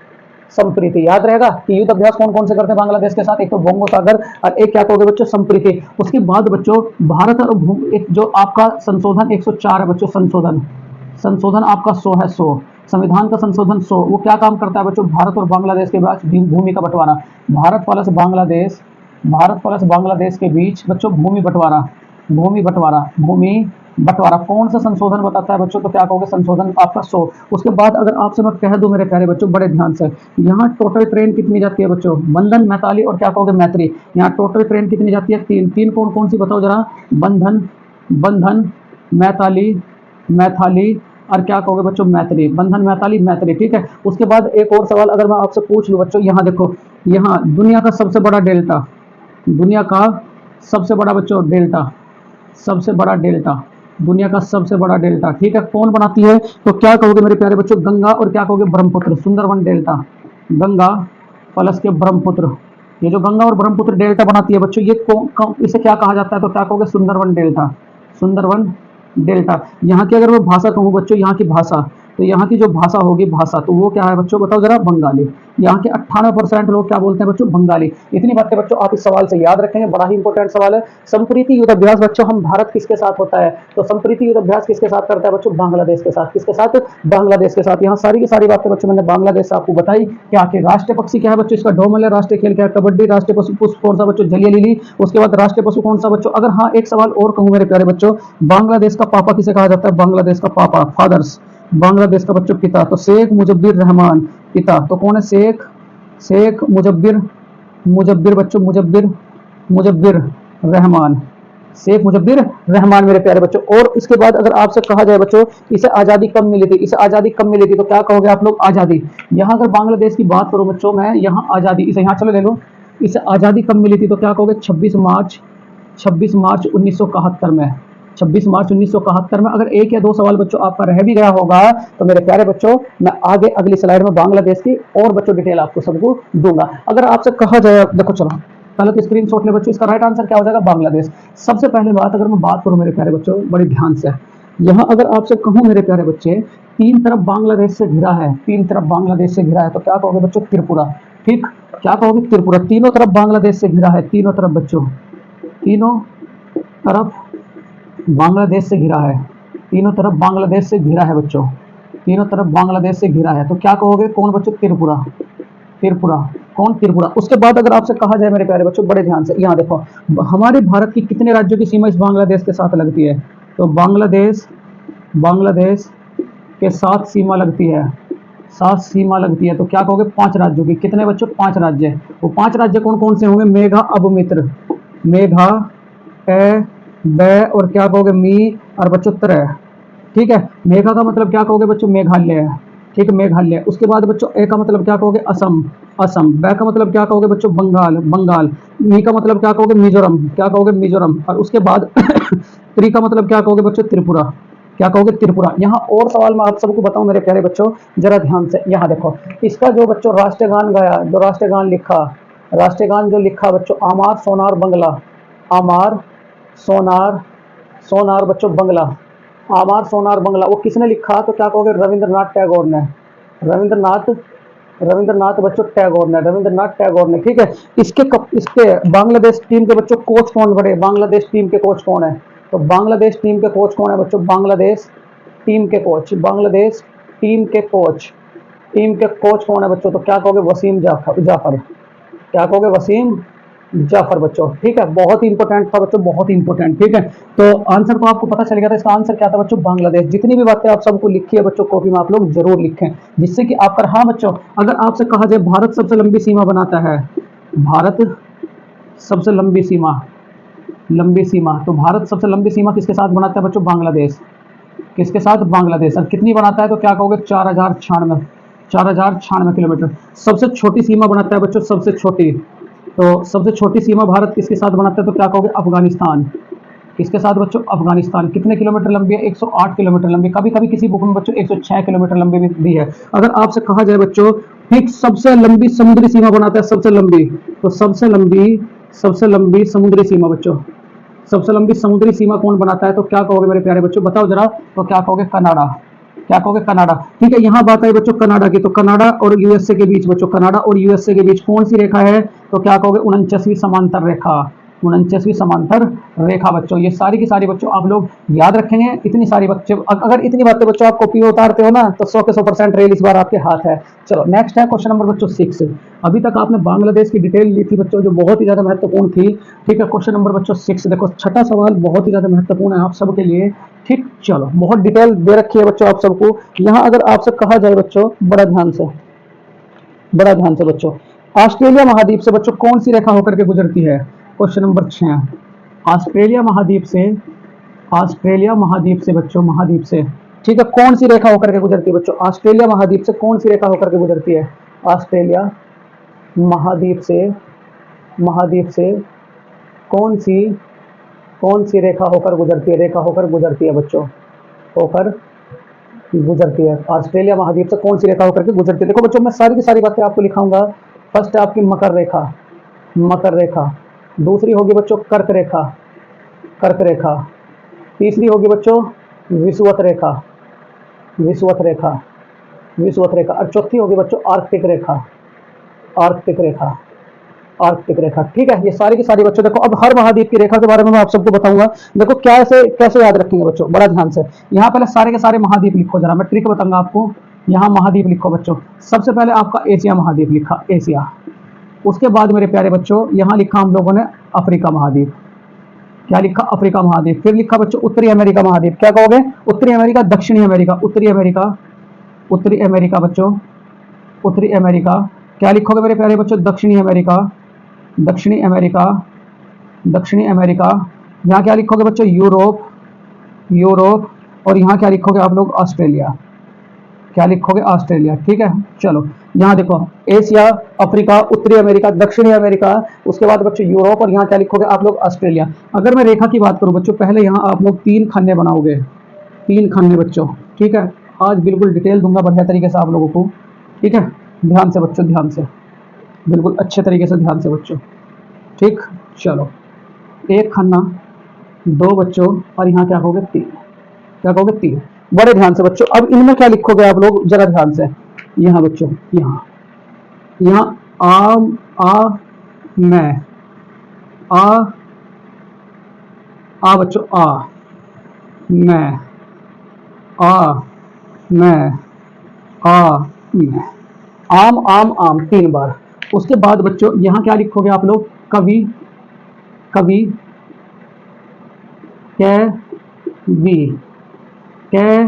[SPEAKER 1] संप्रीति। याद रहेगा कि युद्ध अभ्यास कौन कौन से करते हैं बांग्लादेश के साथ, एक तो बोंगो सागर और एक क्या कहोगे बच्चों, संप्रीति। उसके बाद बच्चों भारत और एक जो आपका संशोधन 104 है बच्चों, संशोधन आपका 100 है, 100 संविधान का संशोधन 100। वो क्या काम करता है बच्चों, भारत और बांग्लादेश के बीच भूमि का बंटवारा। भारत प्लस बांग्लादेश के बीच बच्चों भूमि बंटवारा कौन सा संशोधन बताता है बच्चों, तो क्या कहोगे संशोधन आपका 100। उसके बाद अगर आपसे मैं कह दूं मेरे प्यारे बच्चों बड़े ध्यान से, यहाँ टोटल ट्रेन कितनी जाती है बच्चों, बंधन, मैताली और क्या कहोगे मैत्री। यहाँ टोटल ट्रेन कितनी जाती है, 3 कौन कौन सी बताओ जरा, बंधन मैथाली और क्या कहोगे बच्चों, मैत्री। बंधन, मैताली, मैत्री। ठीक है, उसके बाद एक और सवाल अगर मैं आपसे पूछ लूं बच्चों, यहाँ देखो, यहाँ दुनिया का सबसे बड़ा डेल्टा, दुनिया का सबसे बड़ा बच्चों डेल्टा, दुनिया का सबसे बड़ा डेल्टा। ठीक है, कौन बनाती है, तो क्या कहोगे मेरे प्यारे बच्चों, गंगा और क्या कहोगे ब्रह्मपुत्र, सुंदरवन डेल्टा। गंगा प्लस के ब्रह्मपुत्र, ये जो गंगा और ब्रह्मपुत्र डेल्टा बनाती है बच्चों, ये इसे क्या कहा जाता है, तो क्या कहोगे सुंदरवन डेल्टा। यहाँ की अगर मैं भाषा कहूँ बच्चों, यहाँ की भाषा, तो यहाँ की जो भाषा होगी भाषा, तो वो क्या है बच्चों, बताओ जरा, बंगाली। यहाँ के 98% लोग क्या बोलते हैं बच्चों, बंगाली। इतनी बातें बच्चों आप इस सवाल से याद रखेंगे, बड़ा ही इंपॉर्टेंट सवाल है। संप्रीति युद्ध अभ्यास बच्चों हम भारत किसके साथ होता है, तो संप्रीति युद्ध अभ्यास किसके साथ करता है बच्चों, बांग्लादेश के साथ। किसके साथ, बांग्लादेश के साथ। यहाँ सारी की सारी बातें बच्चों मैंने बांग्लादेश से आपको बताई। क्या के राष्ट्रीय पक्षी क्या है बच्चों, इसका डोमल है। राष्ट्रीय खेल क्या है, कबड्डी। राष्ट्रीय पशु कौन सा बच्चों, जलिया लिली। उसके बाद राष्ट्रीय पशु कौन सा बच्चों। अगर हाँ एक सवाल और कहूँ मेरे प्यारे बच्चों, बांग्लादेश का पापा किसे कहा जाता है, बांग्लादेश का पापा, फादर्स। बांग्लादेश का बच्चों पिता, तो शेख मुजब्बिर रहमान पिता, तो कौन है, शेख मुजब्बिर बच्चों, मुजब्बिर रहमान, शेख मुजब्बिर रहमान मेरे प्यारे बच्चों। और इसके बाद अगर आपसे कहा जाए बच्चों इसे आज़ादी कब मिली थी, तो क्या कहोगे आप लोग, आज़ादी। यहाँ अगर बांग्लादेश की बात करूँ बच्चों मैं, यहाँ आज़ादी, इसे यहाँ चलो ले लो, इसे आज़ादी कब मिली थी, तो क्या कहोगे 26 मार्च 1971 में। 26 मार्च 1971 में। अगर एक या दो सवाल बच्चों आपका रह भी गया होगा तो मेरे प्यारे बच्चों मैं आगे अगली स्लाइड में बांग्लादेश की और बच्चों डिटेल आपको सबको दूंगा। अगर आपसे कहा जाए, देखो चलो पहले तो स्क्रीनशॉट ले बच्चों, इसका राइट आंसर क्या हो जाएगा, बांग्लादेश। सबसे पहले बात अगर मैं बात करूं मेरे प्यारे बच्चों बड़े ध्यान से, यहाँ अगर आपसे कहूं मेरे प्यारे बच्चे, 3 तरफ बांग्लादेश से घिरा है, 3 तरफ बांग्लादेश से घिरा है, तो क्या कहोगे बच्चों, त्रिपुरा। ठीक, क्या कहोगे, त्रिपुरा। तीनों तरफ बांग्लादेश से घिरा है, तीनों तरफ बच्चों, तीनों तरफ बांग्लादेश से घिरा है, तीनों तरफ बांग्लादेश से घिरा है बच्चों, तीनों तरफ बांग्लादेश से घिरा है। तो क्या कहोगे, कौन बच्चों, त्रिपुरा। कौन, त्रिपुरा। उसके बाद अगर आपसे कहा जाए मेरे प्यारे बच्चों बड़े ध्यान से, यहाँ देखो हमारे भारत की कितने राज्यों की सीमा इस बांग्लादेश के साथ लगती है, तो बांग्लादेश के साथ सीमा लगती है, तो क्या कहोगे, 5 राज्यों की। कितने बच्चों, 5 राज्य। वो 5 राज्य कौन कौन से होंगे, मेघा, ए ब और क्या कहोगे मी और बच्चों त्र। ठीक है, मेघा का मतलब क्या कहोगे बच्चों, मेघालय। ठीक है, मेघालय। उसके बाद बच्चों ए का मतलब क्या कहोगे, असम। असम। बै का मतलब क्या कहोगे बच्चों, बंगाल। बंगाल। मी का मतलब क्या कहोगे, मिजोरम। क्या कहोगे, मिजोरम। और उसके बाद त्रि का मतलब क्या कहोगे बच्चों, त्रिपुरा। क्या कहोगे, त्रिपुरा। यहाँ और सवाल मैं आप सबको बताऊं मेरे प्यारे बच्चों, जरा ध्यान से। यहाँ देखो, इसका जो बच्चों राष्ट्रीय गान गाया, जो राष्ट्रीय गान लिखा, राष्ट्रीय गान जो लिखा बच्चों, आमार सोनार बंगला। आमार सोनार, सोनार बच्चों बंगला। आमार सोनार बंगला वो किसने लिखा, तो क्या कहोगे, रविंद्रनाथ टैगोर ने। रविंद्रनाथ, रविंद्रनाथ बच्चों टैगोर ने, रविंद्रनाथ टैगोर ने। ठीक है। इसके बांग्लादेश टीम के बच्चों कोच कौन बने, बांग्लादेश टीम के कोच कौन है, तो बांग्लादेश टीम के कोच कौन है बच्चों, बांग्लादेश टीम के कोच, बांग्लादेश टीम के कोच, टीम के कोच कौन है बच्चों, तो क्या कहोगे, वसीम जाफर। जाफर। क्या कहोगे, वसीम जाफर बच्चों। ठीक है, बहुत ही इंपॉर्टेंट था बच्चों, बहुत ही इंपॉर्टेंट। ठीक है, तो आंसर तो आपको पता चल गया था। इसका आंसर क्या था बच्चों, बांग्लादेश। जितनी भी बातें आप सबको लिखी है बच्चों कॉपी में, आप लोग जरूर लिखें, जिससे कि आपका, हाँ बच्चों, अगर आपसे कहा जाए भारत सबसे लंबी सीमा बनाता है, भारत सबसे लंबी सीमा, लंबी सीमा, तो भारत सबसे लंबी सीमा किसके साथ बनाता है बच्चों, बांग्लादेश। किसके साथ, बांग्लादेश। और कितनी बनाता है, तो क्या कहोगे, 4096, 4096 किलोमीटर। सबसे छोटी सीमा बनाता है बच्चों, सबसे छोटी, तो सबसे छोटी सीमा भारत किसके साथ बनाता है, तो क्या कहोगे, अफगानिस्तान। किसके साथ बच्चों, अफगानिस्तान। कितने किलोमीटर लंबी है, 108 किलोमीटर लंबी। कभी कभी किसी बुक में बच्चों 106 किलोमीटर लंबी भी है। अगर आपसे कहा जाए बच्चों, ठीक, सबसे लंबी समुद्री सीमा बनाता है, सबसे लंबी, तो सबसे लंबी, सबसे लंबी समुद्री सीमा बच्चों, सबसे लंबी समुद्री सीमा कौन बनाता है, तो क्या कहोगे मेरे प्यारे बच्चों, बताओ जरा, तो क्या कहोगे, कनाडा। क्या कहोगे, कनाडा। ठीक है, यहाँ बात आई बच्चों कनाडा की, तो कनाडा और यूएसए के बीच बच्चों, कनाडा और यूएसए के बीच कौन सी रेखा है, तो क्या कहोगे, 49वीं समांतर रेखा। 49वीं समांतर रेखा बच्चों। ये सारी की सारी बच्चों आप लोग याद रखेंगे। इतनी सारी बच्चों, अगर इतनी बातें बच्चों आप कॉपी में उतारते हो ना, तो 100 के 100% रेल इस बार आपके हाथ है। चलो नेक्स्ट है क्वेश्चन नंबर बच्चों 6। अभी तक आपने बांग्लादेश की डिटेल ली थी बच्चों, जो बहुत ही ज्यादा महत्वपूर्ण थी। ठीक है, क्वेश्चन नंबर बच्चों 6 देखो, छठा सवाल बहुत ही ज्यादा महत्वपूर्ण है आप सबके लिए। ठीक, चलो, बहुत डिटेल दे रखी है बच्चों आप सबको। यहाँ अगर आपसे कहा जाए बच्चों, बड़ा ध्यान से, बड़ा ध्यान से बच्चों, ऑस्ट्रेलिया महाद्वीप से बच्चों कौन सी रेखा होकर के गुजरती है, क्वेश्चन नंबर 6। ऑस्ट्रेलिया महाद्वीप से, ऑस्ट्रेलिया महाद्वीप से बच्चों, महाद्वीप से, ठीक है, कौन सी रेखा होकर के गुजरती है बच्चों, ऑस्ट्रेलिया महाद्वीप से कौन सी रेखा होकर के गुजरती है, ऑस्ट्रेलिया महाद्वीप से, महाद्वीप से कौन सी, कौन सी रेखा होकर गुजरती है, रेखा होकर गुजरती है बच्चों, होकर गुजरती है। ऑस्ट्रेलिया महाद्वीप से कौन सी रेखा होकर के गुजरती है। देखो बच्चों, मैं सारी की सारी बातें आपको लिखाऊंगा। फर्स्ट है आपकी मकर रेखा, मकर रेखा। दूसरी होगी बच्चों कर्क रेखा, कर्क रेखा। तीसरी होगी बच्चों विषुवत रेखा, विषुवत रेखा, विषुवत रेखा। और चौथी होगी बच्चों आर्कटिक रेखा, आर्कटिक रेखा, आर्कटिक रेखा। ठीक है, ये सारी की सारी बच्चों देखो, अब हर महाद्वीप की रेखा के बारे में मैं आप सबको बताऊंगा। देखो क्या ऐसे कैसे याद रखेंगे बच्चों, बड़ा ध्यान से। यहाँ पहले सारे के सारे महाद्वीप लिखो, जरा मैं ट्रिक बताऊंगा आपको। यहाँ महाद्वीप लिखो बच्चों। सबसे पहले आपका एशिया महाद्वीप लिखा, एशिया। उसके बाद मेरे प्यारे बच्चों यहाँ लिखा हम लोगों ने अफ्रीका महाद्वीप। क्या लिखा, अफ्रीका महाद्वीप। फिर लिखा बच्चों उत्तरी अमेरिका महाद्वीप। क्या कहोगे, उत्तरी अमेरिका, दक्षिणी अमेरिका, उत्तरी अमेरिका, उत्तरी अमेरिका बच्चों, उत्तरी अमेरिका। क्या लिखोगे मेरे प्यारे बच्चों, दक्षिणी अमेरिका, दक्षिणी अमेरिका, दक्षिणी अमेरिका। यहाँ क्या लिखोगे बच्चों, यूरोप, यूरोप। और यहाँ क्या लिखोगे आप लोग, ऑस्ट्रेलिया। क्या लिखोगे, ऑस्ट्रेलिया। ठीक है, चलो यहाँ देखो, एशिया, अफ्रीका, उत्तरी अमेरिका, दक्षिणी अमेरिका, उसके बाद बच्चों यूरोप, और यहाँ क्या लिखोगे आप लोग, ऑस्ट्रेलिया। अगर मैं रेखा की बात करूँ बच्चों, पहले यहाँ आप लोग 3 खन्ने बनाओगे, 3 खन्ने बच्चों। ठीक है, आज बिल्कुल डिटेल दूंगा बढ़िया तरीके से आप लोगों को। ठीक है, ध्यान से बच्चों, ध्यान से, बिल्कुल अच्छे तरीके से ध्यान से बच्चों। ठीक, चलो, 1 खन्ना, 2 बच्चों, और यहाँ क्या कहोगे, 3। क्या कहोगे, 3। बड़े ध्यान से बच्चों, अब इनमें क्या लिखोगे आप लोग, जरा ध्यान से। यहाँ बच्चों, यहाँ, यहाँ आ मैं, आ बच्चों, मैं, आ मैं, आ मैं, आम आम आम 3 बार। उसके बाद बच्चों यहाँ क्या लिखोगे आप लोग, कवि, कवि, कै वी, कै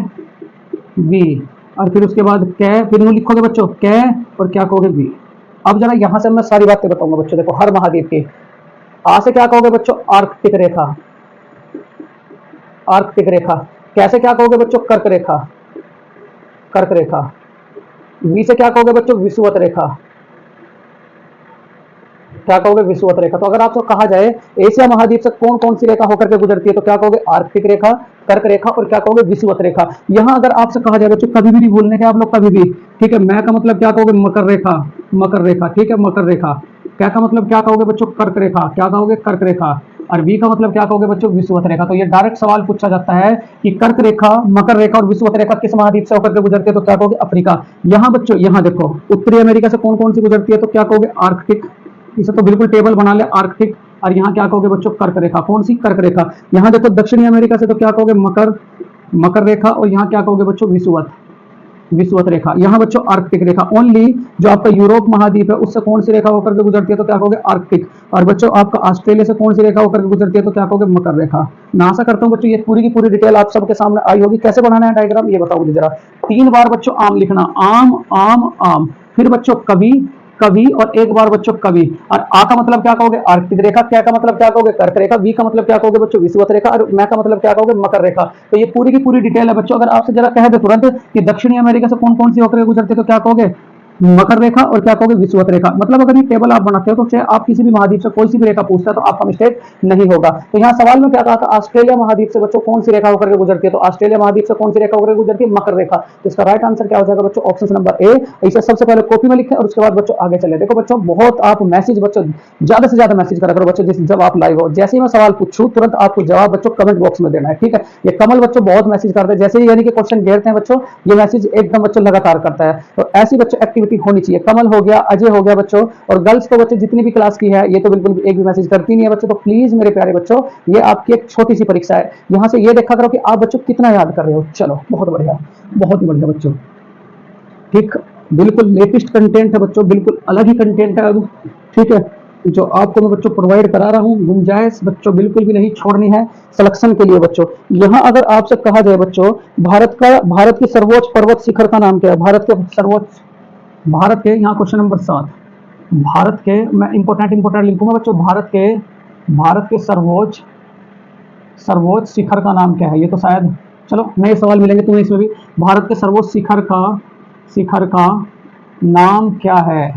[SPEAKER 1] वी। और फिर उसके बाद कै, फिर यूं लिखोगे बच्चों, कै, और क्या कहोगे, वी। अब जरा यहाँ से मैं सारी बातें बताऊंगा बच्चों। देखो हर महाद्वीप के, आ से क्या कहोगे बच्चों, आर्कटिक रेखा। आर्कटिक रेखा। कैसे क्या कहोगे बच्चों? कर्क रेखा, कर्क रेखा। वी से क्या कहोगे बच्चों? विषुवत रेखा। क्या कहोगे? विषुवत रेखा। तो अगर आपको कहा जाए एशिया महाद्वीप से कौन कौन सी रेखा होकर के गुजरती है, तो क्या कहोगे? आर्कटिक रेखा, कर्क रेखा और क्या कहोगे? विषुवत रेखा। यहां अगर आपसे कहा जाए बच्चों, कभी भी नहीं भूलने के आप लोग, कभी भी, ठीक है। मैं का मतलब क्या कहोगे? मकर रेखा, मकर रेखा, ठीक है, मकर रेखा। क्या का मतलब क्या कहोगे बच्चों? कर्क रेखा। क्या कहोगे? कर्क रेखा। और वी का मतलब क्या कहोगे बच्चों? विषुवत रेखा। तो ये डायरेक्ट सवाल पूछा जाता है कि कर्क रेखा, मकर रेखा और विषुवत रेखा किस महाद्वीप से होकर के गुजरती है, तो क्या कहोगे? अफ्रीका। यहाँ बच्चों, यहाँ देखो, उत्तरी अमेरिका से कौन कौन सी गुजरती है, तो क्या कहोगे? आर्कटिक। इसे तो बिल्कुल टेबल बना ले, आर्कटिक। और यहाँ क्या कहोगे बच्चों? कर्क रेखा। कौन सी? कर्क रेखा। यहाँ देखो दक्षिणी अमेरिका से तो क्या कहोगे? मकर, मकर रेखा। और यहाँ क्या कहोगे बच्चों? विषुवत, विषुवत रेखा। यहाँ बच्चों आर्कटिक रेखा। ओनली जो आपका यूरोप महाद्वीप है उससे कौन सी रेखा होकर के गुजरती है, तो क्या कहोगे? आर्कटिक। और बच्चों आपका ऑस्ट्रेलिया से कौन सी रेखा होकर के गुजरती है, तो क्या कहोगे? मकर रेखा। मैं आशा करता हूँ बच्चों ये पूरी की पूरी डिटेल आप सबके सामने आई होगी। कैसे बनाना है डायग्राम ये बताओ मुझे जरा। 3 बार बच्चों आम लिखना, आम आम आम। फिर बच्चों कवि, कवि, और एक बार बच्चों कवि। और आ का मतलब क्या कहोगे? आर्कटिक रेखा। क्या का मतलब क्या कहोगे? कर्क रेखा। वी का मतलब क्या कहोगे बच्चों? विषुवत रेखा। और मैं का मतलब क्या कहोगे? मकर रेखा। तो ये पूरी की पूरी डिटेल है बच्चों। अगर आपसे जरा कह दे तुरंत कि दक्षिणी अमेरिका से कौन कौन सी होकर गुजरते तो क्या कहोगे? मकर रेखा। और क्या कहोगे? विषुवत रेखा। मतलब अगर ये टेबल आप बनाते हो तो चाहे आप किसी भी महाद्वीप से कोई सी भी रेखा पूछता है तो आपका मिस्टेक नहीं होगा। तो यहाँ सवाल में क्या कहा था? ऑस्ट्रेलिया महाद्वीप से बच्चों कौन सी रेखा होकर के गुजरती है, तो ऑस्ट्रेलिया महाद्वीप से कौन सी रेखा होकर गुजरती है? मकर रेखा। तो इसका राइट आंसर क्या हो जाएगा बच्चों? Option number A. इसे सबसे पहले कॉपी में लिखें और उसके बाद बच्चों आगे चले। देखो बच्चों बहुत आप मैसेज बच्चों ज्यादा से ज्यादा मैसेज करा करो बच्चों, जब आप लाइव हो। जैसे ही मैं सवाल पूछूं तुरंत आपको जवाब बच्चों कमेंट बॉक्स में देना है, ठीक है। ये कमल बच्चों बहुत मैसेज करते हैं, जैसे ही यानी कि क्वेश्चन घेरते हैं बच्चों ये मैसेज एकदम बच्चों लगातार करता है। तो ऐसी बच्चों एक्टिविटी होनी चाहिए। कमल हो गया, अजय हो गया बच्चों, और गर्ल्स तो बच्चों जितनी भी क्लास की है ये तो बिल्कुल एक भी मैसेज करती नहीं है बच्चों। तो प्लीज मेरे प्यारे बच्चों ये आपकी एक छोटी सी परीक्षा है, यहाँ से ये देखा करो कि आप बच्चों कितना याद कर रहे हो। चलो बहुत बढ़िया, बहुत ही बढ़िया बच्चों, ठीक। बिल्कुल लेटेस्ट कंटेंट है बच्चों, बिल्कुल अलग ही कंटेंट है अब, ठीक है, जो आपको मैं बच्चों प्रोवाइड करा रहा हूँ। गुंजाइश बच्चों बिल्कुल भी नहीं छोड़नी है सिलेक्शन के लिए बच्चों। यहाँ अगर आपसे कहा जाए बच्चों भारत की सर्वोच्च पर्वत शिखर का नाम क्या है? भारत के सर्वोच्च, भारत के, यहाँ क्वेश्चन नंबर 7, भारत के, मैं इंपोर्टेंट लिखूंगा बच्चों, भारत के सर्वोच्च, सर्वोच्च शिखर का नाम क्या है? ये तो शायद, चलो नए सवाल मिलेंगे तुम्हें इसमें भी। भारत के सर्वोच्च शिखर का नाम क्या है?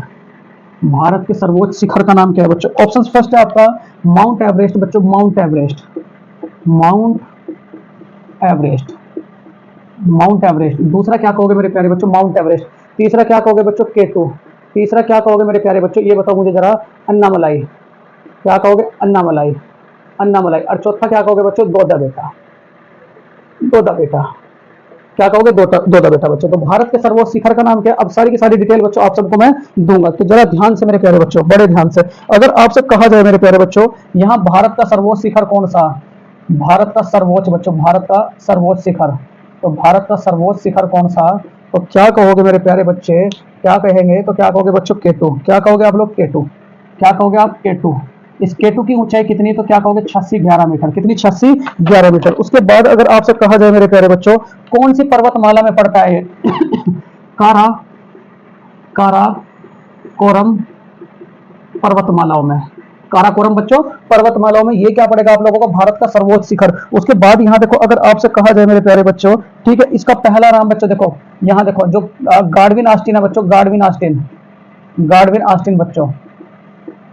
[SPEAKER 1] भारत के सर्वोच्च शिखर का नाम क्या है बच्चों? ऑप्शन फर्स्ट है आपका माउंट एवरेस्ट बच्चों, mount Everest, mount Everest, mount Everest. दूसरा क्या कहोगे मेरे प्यारे बच्चों? Mount Everest. तीसरा क्या कहोगे बच्चों? केटू। तीसरा क्या कहोगे मेरे प्यारे बच्चों? ये बताओ मुझे जरा। अन्नामलाई। क्या कहोगे? अन्नामलाई, अन्नामलाई। और चौथा क्या कहोगे बच्चों? दोदा बेटा, दोदा बेटा। क्या कहोगे? दोदा बेटा बच्चों। तो भारत के सर्वोच्च शिखर का नाम क्या है? अब सारी की सारी डिटेल बच्चों आप सबको मैं दूंगा, तो जरा ध्यान से मेरे प्यारे बच्चों, बड़े ध्यान से। अगर आपसे कहा जाए मेरे प्यारे बच्चों यहाँ भारत का सर्वोच्च शिखर कौन सा? भारत का सर्वोच्च बच्चों, भारत का सर्वोच्च शिखर, तो भारत का सर्वोच्च शिखर कौन सा? तो क्या कहोगे मेरे प्यारे बच्चे? क्या कहेंगे? तो क्या कहोगे बच्चों? केटू। क्या कहोगे आप लोग? केटू। क्या कहोगे आप? केटू। इस केटू की ऊंचाई कितनी? तो क्या कहोगे? 86-11 मीटर। कितनी? 86-11 मीटर। उसके बाद अगर आपसे कहा जाए मेरे प्यारे बच्चों कौन सी पर्वतमाला में पड़ता है? कारा, काराकोरम पर्वतमालाओं में, काराकोरम बच्चों पर्वतमालाओं में। ये क्या पड़ेगा आप लोगों को? भारत का सर्वोच्च शिखर। उसके बाद यहाँ देखो अगर आपसे कहा जाए मेरे प्यारे बच्चों, ठीक है, इसका पहला नाम बच्चों देखो, यहाँ देखो जो गाडविन ऑस्टिन है बच्चों, गाडविन ऑस्टिन, गाडविन ऑस्टिन बच्चों,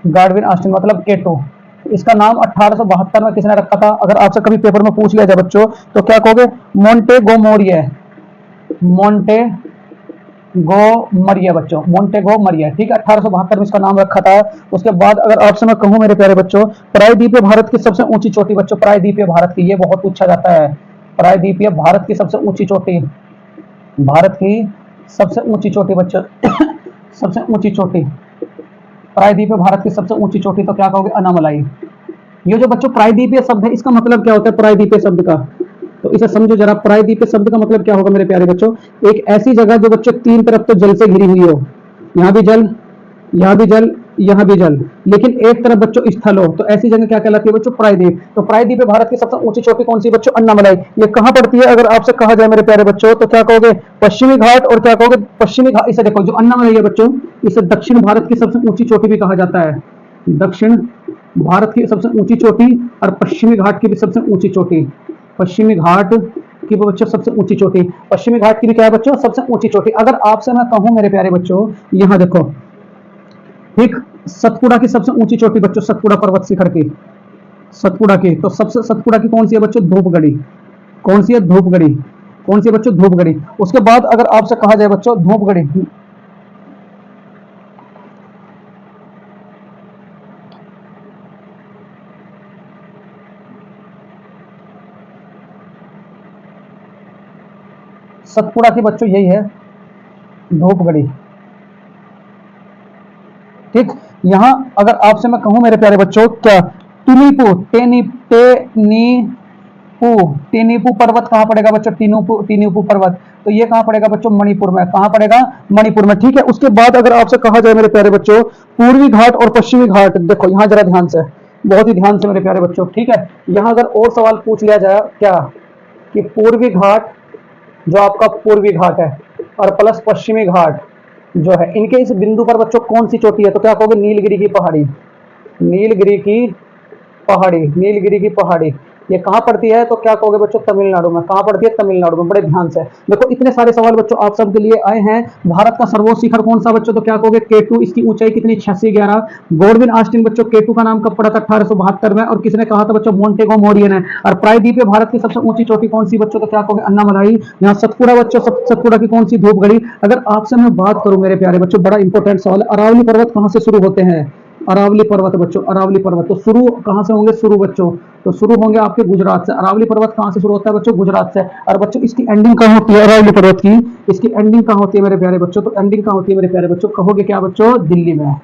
[SPEAKER 1] गाडविन ऑस्टिन मतलब केटो। इसका नाम 1872 में किसने रखा था? अगर आपसे कभी पेपर में पूछ लिया जाए बच्चों तो क्या कहोगे? मोंटेगोमोरिया, मोंटेगोमरिया बच्चों, मोंटेगोमरिया, ठीक है। 1872 में इसका नाम रखा था। उसके बाद अगर आपसे मैं कहूं मेरे प्यारे बच्चों प्रायद्वीपीय भारत की सबसे ऊंची चोटी बच्चों, प्रायद्वीपीय भारत की, ये बहुत पूछा जाता है। प्रायद्वीपीय भारत की सबसे ऊंची चोटी, भारत की सबसे ऊंची चोटी बच्चों सबसे ऊंची चोटी, प्रायद्वीपीय भारत की सबसे ऊंची चोटी, तो क्या कहोगे? अनामलाई। ये जो बच्चों प्रायद्वीपीय शब्द है इसका मतलब क्या होता है? प्रायद्वीपीय शब्द का, तो इसे समझो जरा। प्रायद्वीपीय शब्द का मतलब क्या होगा मेरे प्यारे बच्चों? एक ऐसी जगह जो बच्चों तीन तरफ तो जल से घिरी हुई हो, यहाँ भी जल, यहाँ भी जल, यहाँ भी जल, लेकिन एक तरफ बच्चों स्थल हो, तो ऐसी जगह क्या कहलाती है बच्चों? प्रायद्वीप। तो प्रायद्वीप भारत की सबसे ऊंची चोटी कौन सी बच्चों? अन्नामलाई। ये कहां पड़ती है? अगर आपसे कहा जाए मेरे प्यारे बच्चों तो क्या कहोगे? पश्चिमी घाट। और क्या कहोगे? पश्चिमी घाट। इसे देखो जो अन्नामलाई है बच्चों इसे दक्षिण भारत की सबसे ऊंची चोटी भी कहा जाता है, दक्षिण भारत की सबसे ऊंची चोटी और पश्चिमी घाट की भी सबसे ऊंची चोटी। पश्चिमी घाट की बच्चों सबसे ऊंची चोटी, पश्चिमी घाट की भी क्या है बच्चों, सबसे ऊंची चोटी। अगर आपसे मैं कहूं मेरे प्यारे बच्चों, यहां देखो, ठीक, सतपुड़ा की सबसे ऊंची चोटी बच्चों, सतपुड़ा पर्वत शिखर की, सतपुड़ा की, तो सबसे सतपुड़ा की कौन सी है बच्चों, धूपगढ़ी। कौन सी है, धूपगढ़ी। कौन सी है बच्चों, धूपगढ़ी। उसके बाद अगर आपसे कहा जाए बच्चों, धूपगढ़ी, सतपुड़ा की बच्चों यही है, धूपगढ़ी। ठीक, यहां अगर आपसे मैं कहूं मेरे प्यारे बच्चों, क्या, टिनीपू, टेनीपू, टेनीपू पर्वत कहां पड़ेगा बच्चों, टीनूपू, टीनीपू पर्वत, तो ये कहां पड़ेगा बच्चों, मणिपुर में। कहां पड़ेगा, मणिपुर में। ठीक है, उसके बाद अगर आपसे कहा जाए मेरे प्यारे बच्चों, पूर्वी घाट और पश्चिमी घाट, देखो यहां जरा ध्यान से, बहुत ही ध्यान से मेरे प्यारे बच्चों। ठीक है, यहां अगर और सवाल पूछ लिया जाए क्या, कि पूर्वी घाट, जो आपका पूर्वी घाट है, और प्लस पश्चिमी घाट जो है, इनके इस बिंदु पर बच्चों कौन सी चोटी है, तो क्या कहोगे, नीलगिरी की पहाड़ी। नीलगिरी की पहाड़ी, नीलगिरी की पहाड़ी, ये कहाँ पड़ती है, तो क्या कहोगे बच्चों, तमिलनाडु में। कहाँ पड़ती है, तमिलनाडु में। बड़े ध्यान से देखो, इतने सारे सवाल बच्चों आप सबके लिए आए हैं। भारत का सर्वोच्च शिखर कौन सा बच्चों, तो क्या कहोगे, केटू। इसकी ऊंचाई कितनी, 8611। गॉडविन ऑस्टिन बच्चों, केटू का नाम कब पड़ा था, 1872 में। और किसने कहा था बच्चों, मोंटेगो मोरियन है। और प्रायद्वीप में भारत की सबसे ऊंची चोटी कौन सी बच्चों, तो क्या कहोगे, अन्नामलाई। यहाँ सतपुड़ा बच्चों, सतपुड़ा की कौन सी, धूपगढ़ी। अगर आपसे मैं बात करूं मेरे प्यारे बच्चों, बड़ा इंपॉर्टेंट सवाल है, अरावली पर्वत कहां से शुरू होते हैं, अरावली पर्वत बच्चों, अरावली पर्वत, तो शुरू कहां से होंगे, शुरू बच्चों, तो शुरू होंगे आपके गुजरात से। अरावली पर्वत कहां से शुरू होता है बच्चों, गुजरात से। और बच्चों इसकी एंडिंग कहां होती है, अरावली पर्वत की, इसकी एंडिंग कहां होती है मेरे प्यारे बच्चों, तो एंडिंग कहां होती है मेरे प्यारे बच्चों, कहोगे क्या बच्चों, दिल्ली में।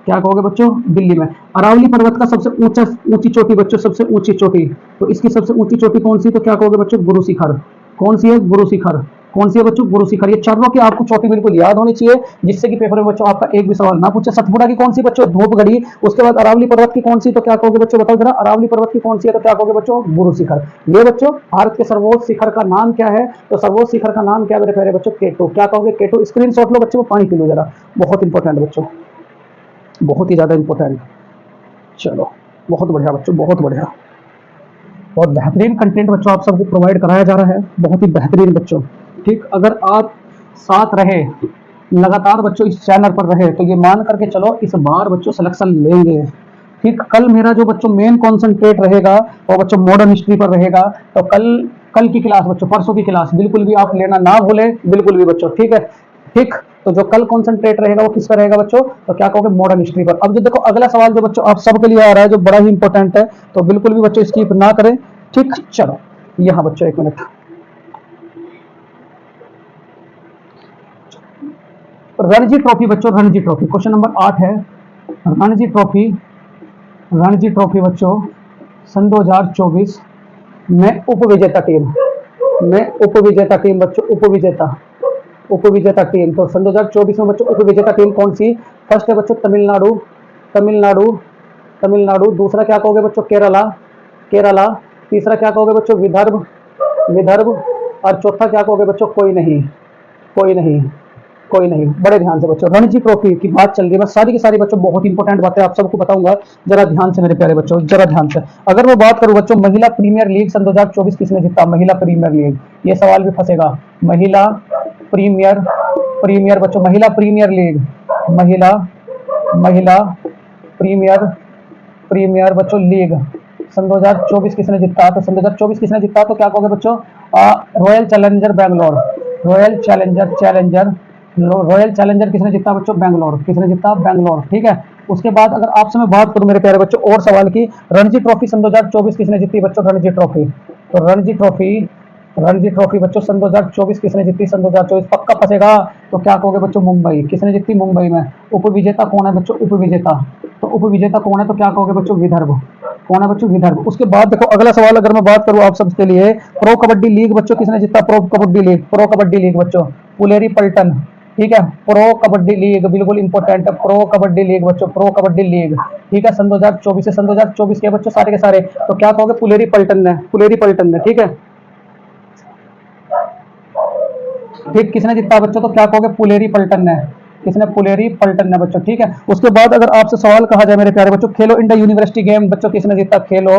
[SPEAKER 1] क्या कहोगे बच्चों, दिल्ली में। अरावली पर्वत का सबसे ऊंचा, ऊंची चोटी बच्चों, सबसे ऊंची चोटी, तो इसकी सबसे ऊंची चोटी कौन सी, तो क्या कहोगे बच्चों, गुरु शिखर। कौन सी है, गुरु शिखर। कौन सी है बच्चों, गुरु शिखर। ये चारों की आपको चोटी बिल्कुल याद होनी चाहिए, जिससे कि पेपर में बच्चों आपका एक भी सवाल ना पूछे। सतपुड़ा की कौन सी बच्चों, धूपगढ़ी। उसके बाद अरावली पर्वत की कौन सी, तो क्या कहोगे बच्चों, बताओ जरा, अरावली पर्वत की कौन सी है, तो क्या कहोगे बच्चों, गुरु शिखर। ये बच्चों भारत के सर्वोच्च शिखर का नाम क्या है, तो सर्वोच्च शिखर का नाम क्या है मेरे प्यारे बच्चों, केटू। क्या कहोगे, केटू। स्क्रीनशॉट लो बच्चों, पानी पी लो जरा, बहुत इंपॉर्टेंट बच्चों, बहुत ही ज्यादा इंपॉर्टेंट। चलो, बहुत बढ़िया बच्चों, बहुत बढ़िया, बहुत बेहतरीन कंटेंट बच्चों आप सबको प्रोवाइड कराया जा रहा है, बहुत ही बेहतरीन बच्चों। ठीक, अगर आप साथ रहे, लगातार बच्चों इस चैनल पर रहे, तो ये मान करके चलो इस बार बच्चों सिलेक्शन लेंगे। ठीक, कल मेरा जो बच्चों मेन कॉन्सेंट्रेट रहेगा वो बच्चों मॉडर्न हिस्ट्री पर रहेगा। तो कल, कल की क्लास बच्चों, परसों की क्लास बिल्कुल भी आप लेना ना भूले, बिल्कुल भी बच्चों। ठीक है, ठीक, तो जो कल कॉन्सेंट्रेट रहेगा वो किस पर रहेगा बच्चों, तो क्या कहोगे, मॉडर्न हिस्ट्री पर। अब जो देखो अगला सवाल जो बच्चों आप सबके लिए आ रहा है, जो बड़ा ही इंपॉर्टेंट है, तो बिल्कुल भी बच्चों स्किप ना करें। ठीक, चलो यहाँ बच्चों एक मिनट, रणजी ट्रॉफी बच्चों, रणजी ट्रॉफी, क्वेश्चन नंबर 8 है, रणजी ट्रॉफी, रणजी ट्रॉफी बच्चों सन 2024 में उपविजेता टीम, में उपविजेता टीम बच्चों, उपविजेता, उपविजेता टीम, तो सन 2024 में बच्चों उपविजेता टीम कौन सी। फर्स्ट है बच्चों तमिलनाडु, तमिलनाडु, तमिलनाडु। दूसरा क्या कहोगे बच्चों, केरला, केरला। तीसरा क्या कहोगे बच्चों, विदर्भ, विदर्भ। और चौथा क्या कहोगे बच्चों, कोई नहीं, कोई नहीं, कोई नहीं। बड़े ध्यान से बच्चों, रणजी ट्रॉफी की बात चल रही है, मैं सारी की सारी बच्चों बहुत इंपॉर्टेंट बातें आप सबको बताऊंगा, जरा ध्यान से मेरे प्यारे बच्चों, जरा ध्यान से। अगर मैं बात करूं बच्चों, महिला प्रीमियर लीग सन 2024 किसने जीता, महिला प्रीमियर लीग, ये सवाल भी फंसेगा। महिला प्रीमियर, प्रीमियर बच्चों, महिला प्रीमियर लीग, महिला, महिला प्रीमियर, प्रीमियर बच्चों लीग सन 2024 किसने जीता, तो सन 2024 किसने जीता, तो क्या कहोगे बच्चों, royal challenger Bangalore, royal challenger, challenger, royal challenger किसने जीता बच्चों, बैंगलोर, किसने जीता, बैंगलोर। ठीक है, उसके बाद अगर आपसे मैं बात करूं मेरे प्यारे बच्चों और सवाल की, रणजी ट्रॉफी सन 2024 किसने जीती बच्चों, रणजी ट्रॉफी, तो रणजी ट्रॉफी, रणजी ट्रॉफी बच्चों सन 2024 किसने जीती, सन 2024 पक्का फंसेगा, तो क्या कहोगे बच्चों, मुंबई, किसने जीती, मुंबई में। उपविजेता कौन है बच्चों, उपविजेता, तो उपविजेता कौन है, तो क्या कहोगे बच्चों, विदर्भ, कौन है बच्चों, विदर्भ। उसके बाद देखो अगला सवाल अगर मैं बात करूं आप सबके लिए, प्रो कबड्डी लीग बच्चों किसने जीता, pro kabaddi league, pro kabaddi league बच्चों, पुलेरी पल्टन। ठीक है, प्रो कबड्डी लीग बिल्कुल इंपॉर्टेंट है, प्रो कबड्डी लीग बच्चों, प्रो कबड्डी लीग। ठीक है, सन 2024 से सन 2024 के बच्चों सारे के सारे, तो क्या कहोगे, पुलेरी पल्टन ने, पुलेरी पल्टन ने। ठीक है, ठीक, किसने जीता बच्चों, तो क्या कहोगे, पुलेरी पल्टन ने, किसने, पुलेरी पल्टन ने बच्चों। ठीक है, उसके बाद अगर आपसे सवाल कहा जाए मेरे प्यारे बच्चों, खेलो इंडिया यूनिवर्सिटी गेम बच्चों किसने जीता, खेलो,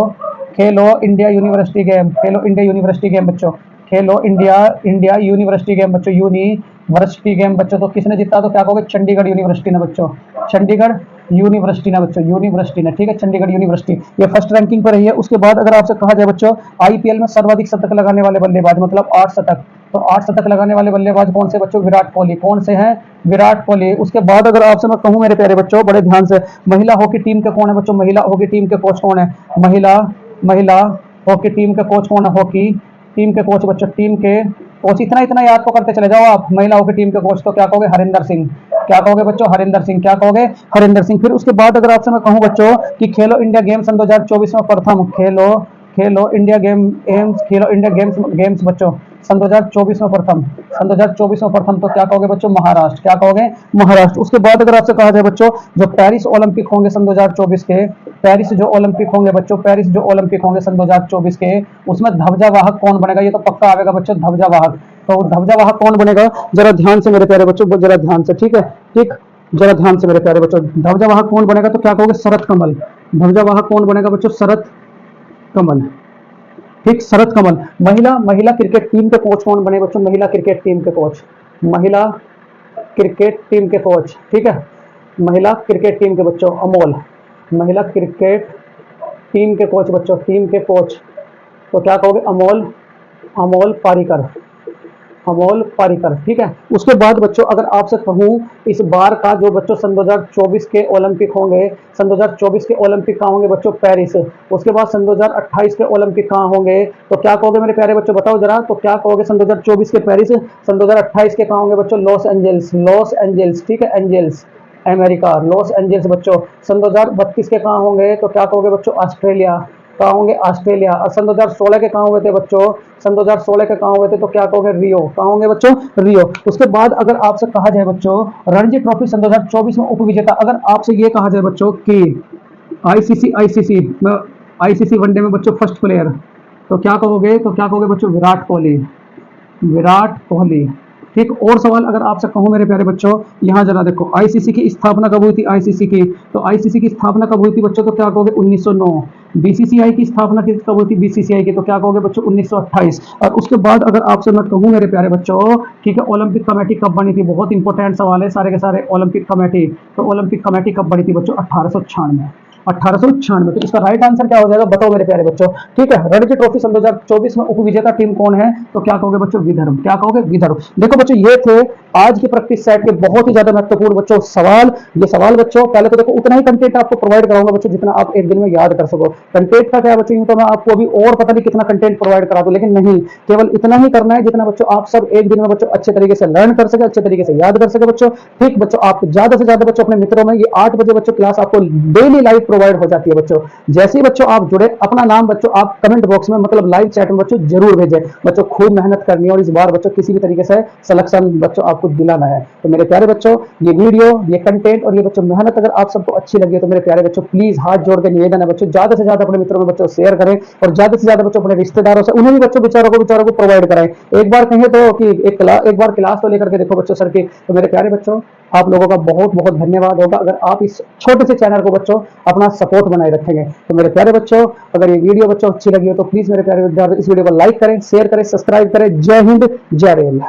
[SPEAKER 1] खेलो इंडिया यूनिवर्सिटी गेम, खेलो इंडिया यूनिवर्सिटी गेम बच्चों, खेलो इंडिया इंडिया यूनिवर्सिटी गेम बच्चों, यूनिवर्सिटी गेम बच्चों। तो किसने जीता? तो क्या कहोगे? चंडीगढ़ यूनिवर्सिटी ने बच्चों, चंडीगढ़ यूनिवर्सिटी ने बच्चों, यूनिवर्सिटी ने, ठीक है, चंडीगढ़ यूनिवर्सिटी ये फर्स्ट रैंकिंग पर रही है। उसके बाद अगर आपसे कहा जाए बच्चों आईपीएल में सर्वाधिक शतक लगाने वाले बल्लेबाज, मतलब 8 शतक, तो 8 शतक लगाने वाले बल्लेबाज कौन से बच्चों? विराट कोहली। कौन से हैं? विराट कोहली। उसके बाद अगर आपसे मैं कहूं मेरे प्यारे बच्चों बड़े ध्यान से, महिला हॉकी टीम के कौन है बच्चों? महिला हॉकी टीम के कोच कौन है? महिला महिला हॉकी टीम के कोच कौन है? हॉकी टीम के कोच बच्चों, टीम के कोच, इतना इतना याद तो करते चले जाओ आप। महिला हॉकी टीम के कोच तो क्या कहोगे? हरिंदर सिंह। क्या कहोगे बच्चों? हरिंदर सिंह। क्या कहोगे? हरिंदर सिंह। फिर उसके बाद अगर आपसे मैं कहूं बच्चों कि खेलो इंडिया गेम्स सन 2024 में प्रथम, खेलो खेलो इंडिया गेम्स, खेलो इंडिया गेम्स गेम्स बच्चों सन 2024 में प्रथम, सन 2024 में प्रथम, तो क्या कहोगे बच्चों? महाराष्ट्र। क्या कहोगे? महाराष्ट्र। उसके बाद अगर आपसे कहा जाए बच्चों जो पेरिस ओलंपिक होंगे सन 2024 के, पेरिस जो ओलंपिक होंगे बच्चों, पेरिस जो ओलंपिक होंगे सन 2024 के, उसमें ध्वजावाहक कौन बनेगा? ये तो पक्का आएगा बच्चों, ध्वजावाहक। तो ध्वजावाहक कौन बनेगा? जरा ध्यान से मेरे प्यारे बच्चों, जरा ध्यान से, ठीक है, ठीक, जरा ध्यान से मेरे प्यारे बच्चों, ध्वजावाहक कौन बनेगा? तो क्या कहोगे? शरत कमल। ध्वजावाहक कौन बनेगा बच्चों? शरत कमल, ठीक, शरत कमल। महिला महिला क्रिकेट टीम के कोच कौन बने बच्चों? महिला क्रिकेट टीम के कोच, महिला क्रिकेट टीम के कोच, ठीक है, महिला क्रिकेट टीम के बच्चों अमोल, महिला क्रिकेट टीम के कोच बच्चों, टीम के कोच, तो क्या कहोगे? अमोल, अमोल पारीकर, अमोल पारीकर, ठीक है। उसके बाद बच्चों अगर आपसे कहूं इस बार का जो बच्चों सन 2024 के ओलंपिक होंगे, सन 2024 के ओलंपिक कहाँ होंगे बच्चों? पेरिस। उसके बाद सन 2028 के ओलंपिक कहाँ होंगे? तो क्या कहोगे मेरे प्यारे बच्चों? बताओ जरा, तो क्या कहोगे? सन 2024 के पेरिस, सन 2028 के कहाँ होंगे बच्चों? लॉस एंजल्स, लॉस एंजल्स, ठीक है, एंजल्स अमेरिका, लॉस एंजल्स बच्चों। सन 2032 के कहाँ होंगे? तो क्या कहोगे बच्चों? ऑस्ट्रेलिया। कहाँ होंगे? ऑस्ट्रेलिया। और सन 2016 के कहाँ हुए थे बच्चों? सन 2016 के कहाँ हुए थे? तो क्या कहोगे? रियो। कहाँ होंगे बच्चों? रियो। उसके बाद अगर आपसे कहा जाए बच्चों रणजी ट्रॉफी सन 2024 में उप विजेता, अगर आपसे ये कहा जाए बच्चों कि आईसीसी में, आईसीसी वनडे में बच्चों फर्स्ट प्लेयर, तो क्या कहोगे? तो क्या कहोगे बच्चों? विराट कोहली, विराट कोहली, ठीक। और सवाल अगर आपसे कहूं मेरे प्यारे बच्चों, यहां जरा देखो आईसीसी की स्थापना कब हुई थी? आईसीसी की, तो आईसीसी की स्थापना कब हुई थी बच्चों? तो क्या कहोगे? 1909। बीसीसीआई की स्थापना कब हुई थी? बीसीसीआई की, तो क्या कहोगे बच्चों? 1928। और उसके बाद अगर आपसे मैं कहूं मेरे प्यारे बच्चों, ठीक है, ओलंपिक कमेटी कब बनी थी? बहुत इंपॉर्टेंट सवाल है सारे के सारे। ओलंपिक कमेटी, तो ओलंपिक कमेटी कब बनी थी बच्चों? 1896, 1896। तो इसका राइट आंसर क्या हो जाएगा? बताओ मेरे प्यारे बच्चों, ठीक है। रणजी ट्रॉफी सन 2024 में उपविजेता टीम कौन है? तो क्या कहोगे बच्चों? विदर्भ। क्या कहोगे? विदर्भ। देखो बच्चों ये थे आज की प्रैक्टिस सेट के बहुत ही ज्यादा महत्वपूर्ण बच्चों सवाल। ये सवाल बच्चों पहले तो देखो उतना ही कंटेंट आपको प्रोवाइड कराऊंगा बच्चों जितना आप एक दिन में याद कर सको। कंटेंट का क्या बच्चों, यूं तो मैं आपको अभी और पता नहीं कितना कंटेंट प्रोवाइड करा दूं, लेकिन नहीं, केवल इतना ही करना है जितना बच्चों आप सब एक दिन में बच्चों अच्छे तरीके से लर्न कर सके, अच्छे तरीके से याद कर सके बच्चों, ठीक। बच्चों आप ज्यादा से ज्यादा बच्चों अपने मित्रों में, ये 8 बजे बच्चों क्लास आपको डेली लाइव प्रोवाइड हो जाती है बच्चों। जैसे ही बच्चों आप जुड़े, अपना नाम बच्चों आप कमेंट बॉक्स में मतलब लाइव चैट में बच्चों जरूर भेजें। बच्चों खूब मेहनत करनी है और इस बार बच्चों किसी भी तरीके से सिलेक्शन बच्चों आपको दिलाना है। तो मेरे प्यारे बच्चों ये वीडियो, ये कंटेंट और ये बच्चों मेहनत अगर आप सबको अच्छी लगी है तो मेरे प्यारे बच्चों प्लीज हाथ जोड़ के निवेदन है बच्चों ज्यादा से ज्यादा अपने मित्रों में बच्चों शेयर करें और ज्यादा से ज्यादा बच्चों अपने रिश्तेदारों से उन्हें भी बच्चों विचारों को प्रोवाइड कराएं। एक बार कहें तो कि एक बार क्लास तो लेकर के देखो बच्चों सर की। तो मेरे प्यारे बच्चों आप लोगों का बहुत बहुत धन्यवाद होगा अगर आप इस छोटे से चैनल को बच्चों अपना सपोर्ट बनाए रखेंगे। तो मेरे प्यारे बच्चों अगर ये वीडियो बच्चों अच्छी लगी हो तो प्लीज मेरे प्यारे इस वीडियो को लाइक करें, शेयर करें, सब्सक्राइब करें। जय हिंद, जय रेल।